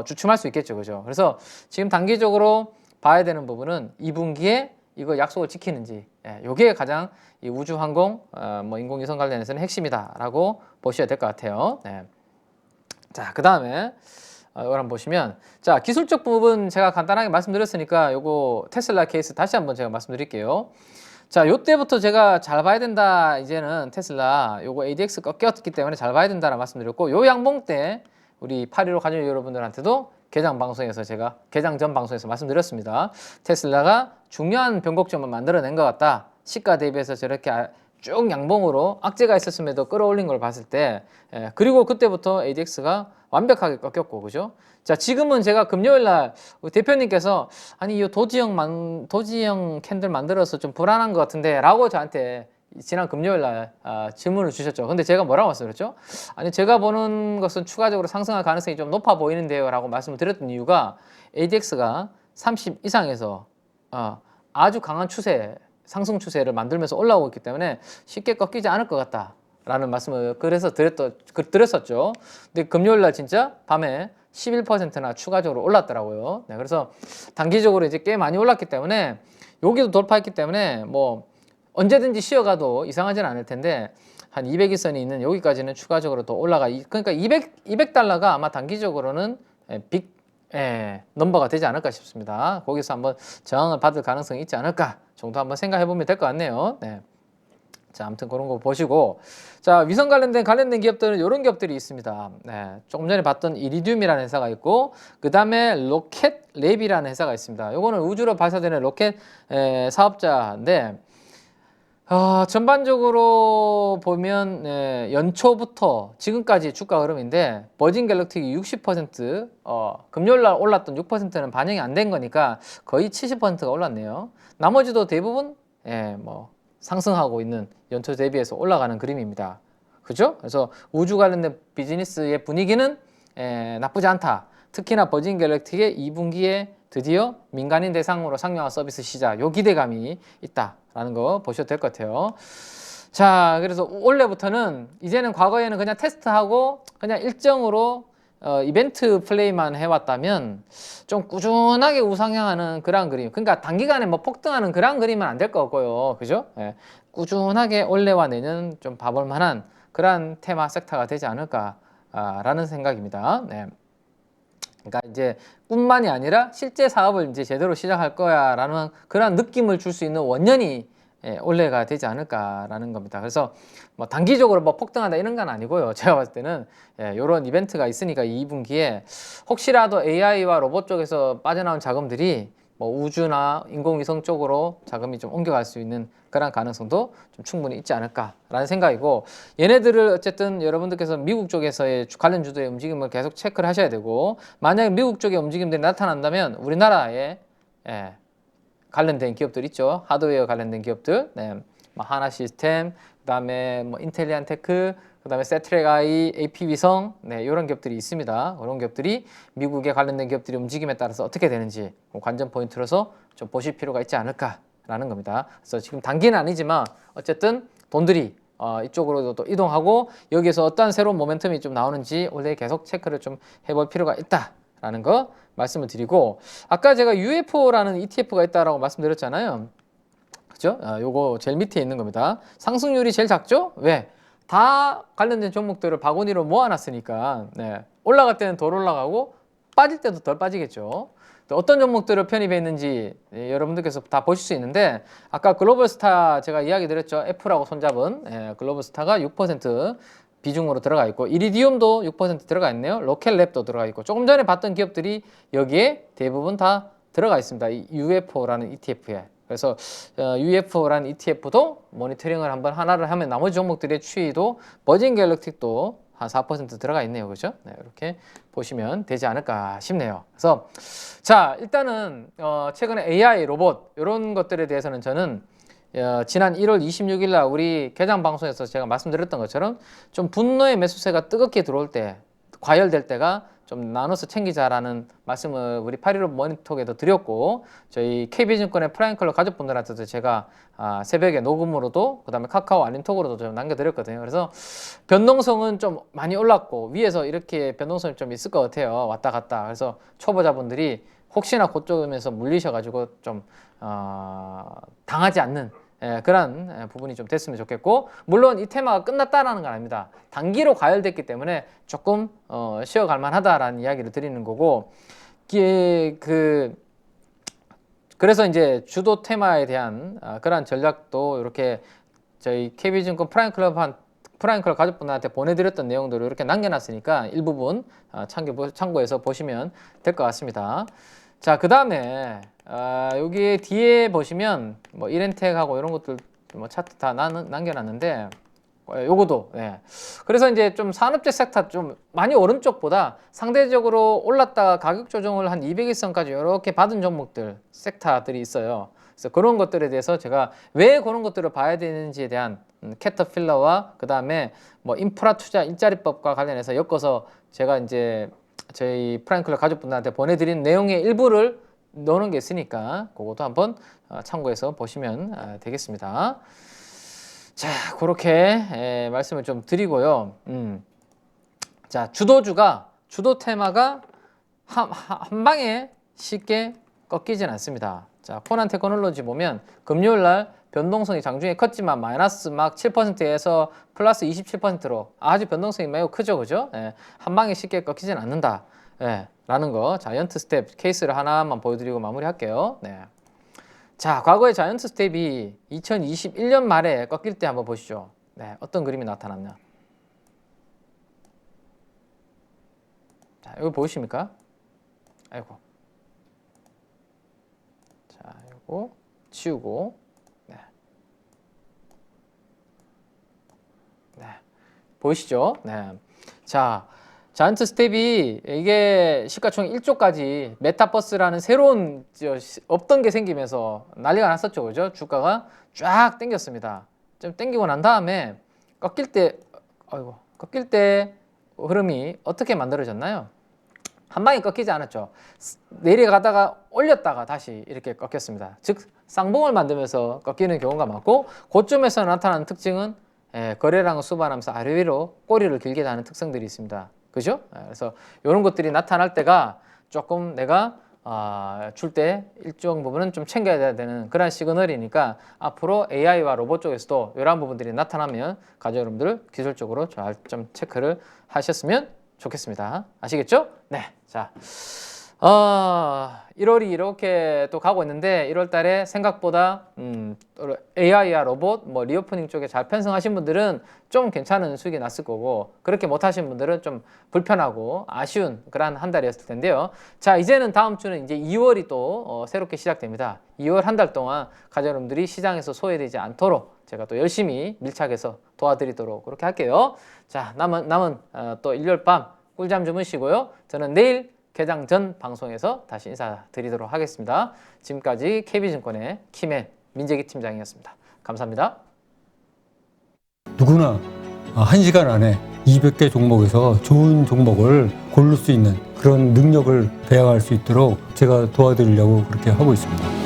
주춤할 수 있겠죠. 그죠? 그래서 지금 단기적으로 봐야 되는 부분은 2분기에 이거 약속을 지키는지 요게 가장 이 우주항공 뭐 인공위성 관련해서는 핵심이다라고 보셔야 될 것 같아요. 자, 그 다음에 이걸 한번 보시면 자 기술적 부분 제가 간단하게 말씀드렸으니까 요거 테슬라 케이스 다시 한번 제가 말씀드릴게요. 자 요때부터 제가 잘 봐야 된다. 이제는 테슬라 요거 ADX 꺾였기 때문에 잘 봐야 된다라고 말씀드렸고 요 양봉 때 우리 815 가족 여러분들한테도 개장 방송에서 제가 개장 전 방송에서 말씀드렸습니다. 테슬라가 중요한 변곡점을 만들어낸 것 같다. 시가 대비해서 저렇게 쭉 양봉으로 악재가 있었음에도 끌어올린 걸 봤을 때 그리고 그때부터 ADX가 완벽하게 꺾였고 그죠? 자 지금은 제가 금요일 날 대표님께서 아니 이 도지형 캔들 만들어서 좀 불안한 것 같은데 라고 저한테 지난 금요일 날 질문을 주셨죠. 근데 제가 뭐라고 말씀드렸죠? 아니 제가 보는 것은 추가적으로 상승할 가능성이 좀 높아 보이는데요 라고 말씀을 드렸던 이유가 ADX가 30 이상에서 아주 강한 추세 상승 추세를 만들면서 올라오고 있기 때문에 쉽게 꺾이지 않을 것 같다라는 말씀을 그래서 드렸었죠. 근데 금요일 날 진짜 밤에 11%나 추가적으로 올랐더라고요. 그래서 단기적으로 이제 꽤 많이 올랐기 때문에 여기도 돌파했기 때문에 뭐 언제든지 쉬어가도 이상하지는 않을 텐데 한 200일선이 있는 여기까지는 추가적으로 더 그러니까 200달러가 아마 단기적으로는 빅 넘버가 되지 않을까 싶습니다. 거기서 한번 저항을 받을 가능성이 있지 않을까 정도 한번 생각해 보면 될 것 같네요. 자, 아무튼 그런 거 보시고 자 위성 관련된 기업들은 이런 기업들이 있습니다. 조금 전에 봤던 이리듐이라는 회사가 있고 그 다음에 로켓랩이라는 회사가 있습니다. 요거는 우주로 발사되는 로켓 사업자인데 전반적으로 보면 연초부터 지금까지 주가 흐름인데 버진 갤럭틱이 60% 금요일날 올랐던 6%는 반영이 안 된 거니까 거의 70%가 올랐네요. 나머지도 대부분 뭐 상승하고 있는 연초 대비해서 올라가는 그림입니다. 그죠? 그래서 우주 관련된 비즈니스의 분위기는 나쁘지 않다. 특히나 버진 갤럭틱의 2분기에 드디어 민간인 대상으로 상용화 서비스 시작 요 기대감이 있다라는 거 보셔도 될 것 같아요. 자 그래서 올해부터는 이제는 과거에는 그냥 테스트하고 그냥 일정으로 이벤트 플레이만 해왔다면 좀 꾸준하게 우상향하는 그런 그림 그러니까 단기간에 뭐 폭등하는 그런 그림은 안 될 것 같고요. 그죠? 꾸준하게 올해와 내년 좀 봐볼 만한 그런 테마 섹터가 되지 않을까라는 생각입니다. 그러니까 이제 뿐만이 아니라 실제 사업을 이제 제대로 시작할 거야라는 그런 느낌을 줄 수 있는 원년이 올해가 되지 않을까라는 겁니다. 그래서 뭐 단기적으로 뭐 폭등하다 이런 건 아니고요. 제가 봤을 때는 이런 이벤트가 있으니까 2분기에 혹시라도 AI와 로봇 쪽에서 빠져나온 자금들이 뭐 우주나 인공위성 쪽으로 자금이 좀 옮겨갈 수 있는 그런 가능성도 좀 충분히 있지 않을까라는 생각이고 얘네들을 어쨌든 여러분들께서 미국 쪽에서의 관련 주도의 움직임을 계속 체크를 하셔야 되고 만약에 미국 쪽의 움직임들이 나타난다면 우리나라에 관련된 기업들 있죠. 하드웨어 관련된 기업들 뭐 하나 시스템 그다음에 뭐 인텔리안테크 그다음에 세트랙 아이, AP 위성 이런 기업들이 있습니다. 그런 기업들이 미국에 관련된 기업들이 움직임에 따라서 어떻게 되는지 관전 포인트로서 좀 보실 필요가 있지 않을까라는 겁니다. 그래서 지금 단기는 아니지만 어쨌든 돈들이 이쪽으로도 또 이동하고 여기에서 어떤 새로운 모멘텀이 좀 나오는지 올해 계속 체크를 좀 해볼 필요가 있다라는 거 말씀을 드리고 아까 제가 UFO라는 ETF가 있다라고 말씀드렸잖아요. 그죠? 요거 제일 밑에 있는 겁니다. 상승률이 제일 작죠? 왜? 다 관련된 종목들을 바구니로 모아놨으니까 올라갈 때는 덜 올라가고 빠질 때도 덜 빠지겠죠. 또 어떤 종목들을 편입해 있는지 여러분들께서 다 보실 수 있는데 아까 글로벌스타 제가 이야기 드렸죠. F라고 손잡은 글로벌스타가 6% 비중으로 들어가 있고 이리디움도 6% 들어가 있네요. 로켓랩도 들어가 있고 조금 전에 봤던 기업들이 여기에 대부분 다 들어가 있습니다. 이 UFO라는 ETF에. 그래서 UFO라는 ETF도 모니터링을 한번 하나를 하면 나머지 종목들의 추이도 버진 갤럭틱도 한 4% 들어가 있네요. 그죠? 네, 이렇게 보시면 되지 않을까 싶네요. 그래서 자, 일단은 최근에 AI, 로봇 이런 것들에 대해서는 저는 지난 1월 26일 날 우리 개장 방송에서 제가 말씀드렸던 것처럼 좀 분노의 매수세가 뜨겁게 들어올 때, 과열될 때가 좀 나눠서 챙기자라는 말씀을 우리 8.15 모니터에도 드렸고, 저희 KB증권의 프라임클럽 가족분들한테도 제가 새벽에 녹음으로도 그다음에 카카오 알림톡으로도 좀 남겨드렸거든요. 그래서 변동성은 좀 많이 올랐고 위에서 이렇게 변동성이 좀 있을 것 같아요. 왔다 갔다. 그래서 초보자분들이 혹시나 그쪽에서 물리셔가지고 좀 당하지 않는 그런 부분이 좀 됐으면 좋겠고, 물론 이 테마가 끝났다라는 건 아닙니다. 단기로 과열됐기 때문에 조금 쉬어갈 만하다라는 이야기를 드리는 거고, 그래서 이제 주도 테마에 대한 그러한 전략도 이렇게 저희 KB증권 프라임클럽 가족분들한테 보내드렸던 내용들을 이렇게 남겨놨으니까 일부분 참고해서 보시면 될 것 같습니다. 자, 그 다음에 여기 뒤에 보시면 뭐 이렌텍하고 이런 것들 뭐 차트 다 남겨놨는데 요거도 그래서 이제 좀 산업재 섹터 좀 많이 오른쪽보다 상대적으로 올랐다가 가격 조정을 한 200일선까지 이렇게 받은 종목들 섹터들이 있어요. 그래서 그런 것들에 대해서 제가 왜 그런 것들을 봐야 되는지에 대한 캐터필러와 그 다음에 뭐 인프라 투자 일자리법과 관련해서 엮어서 제가 이제 저희 프라임클럽 가족분들한테 보내드린 내용의 일부를 넣는 게 있으니까 그것도 한번 참고해서 보시면 되겠습니다. 자, 그렇게 말씀을 좀 드리고요. 자, 주도 테마가 한 방에 쉽게 꺾이진 않습니다. 자, 코난 테크놀로지 보면 금요일 날 변동성이 장중에 컸지만 마이너스 막 7%에서 플러스 27%로 아주 변동성이 매우 크죠, 그죠? 한 방에 쉽게 꺾이진 않는다. 라는 거 자이언트 스텝 케이스를 하나만 보여드리고 마무리할게요. 자, 과거에 자이언트 스텝이 2021년 말에 꺾일 때 한번 보시죠. 어떤 그림이 나타났냐. 자, 이거 보이십니까? 아이고. 자, 이거 치우고. 보이시죠? 자, 자이언트 스텝이 이게 시가총 1조까지 메타버스라는 새로운 없던 게 생기면서 난리가 났었죠. 그죠? 주가가 쫙 땡겼습니다. 좀 땡기고 난 다음에 꺾일 때 흐름이 어떻게 만들어졌나요? 한 방에 꺾이지 않았죠. 내려가다가 올렸다가 다시 이렇게 꺾였습니다. 즉 쌍봉을 만들면서 꺾이는 경우가 많고, 고점에서 나타나는 특징은 거래량을 수반하면서 아래 위로 꼬리를 길게 다는 특성들이 있습니다. 그죠? 그래서 이런 것들이 나타날 때가 조금 내가 줄 때 일정 부분은 좀 챙겨야 되는 그런 시그널이니까 앞으로 AI와 로봇 쪽에서도 이런 부분들이 나타나면 가족 여러분들 기술적으로 잘 좀 체크를 하셨으면 좋겠습니다. 아시겠죠? 자, 1월이 이렇게 또 가고 있는데 1월 달에 생각보다 AI와 로봇, 뭐 리오프닝 쪽에 잘 편성하신 분들은 좀 괜찮은 수익이 났을 거고, 그렇게 못하신 분들은 좀 불편하고 아쉬운 그런 한 달이었을 텐데요. 자, 이제는 다음 주는 이제 2월이 또 새롭게 시작됩니다. 2월 한 달 동안 가족 여러분들이 시장에서 소외되지 않도록 제가 또 열심히 밀착해서 도와드리도록 그렇게 할게요. 자, 남은 또 일요일 밤 꿀잠 주무시고요. 저는 내일 개장 전 방송에서 다시 인사드리도록 하겠습니다. 지금까지 KB증권의 키맨 민재기 팀장이었습니다. 감사합니다. 누구나 1시간 안에 200개 종목에서 좋은 종목을 고를 수 있는 그런 능력을 배양할 수 있도록 제가 도와드리려고 그렇게 하고 있습니다.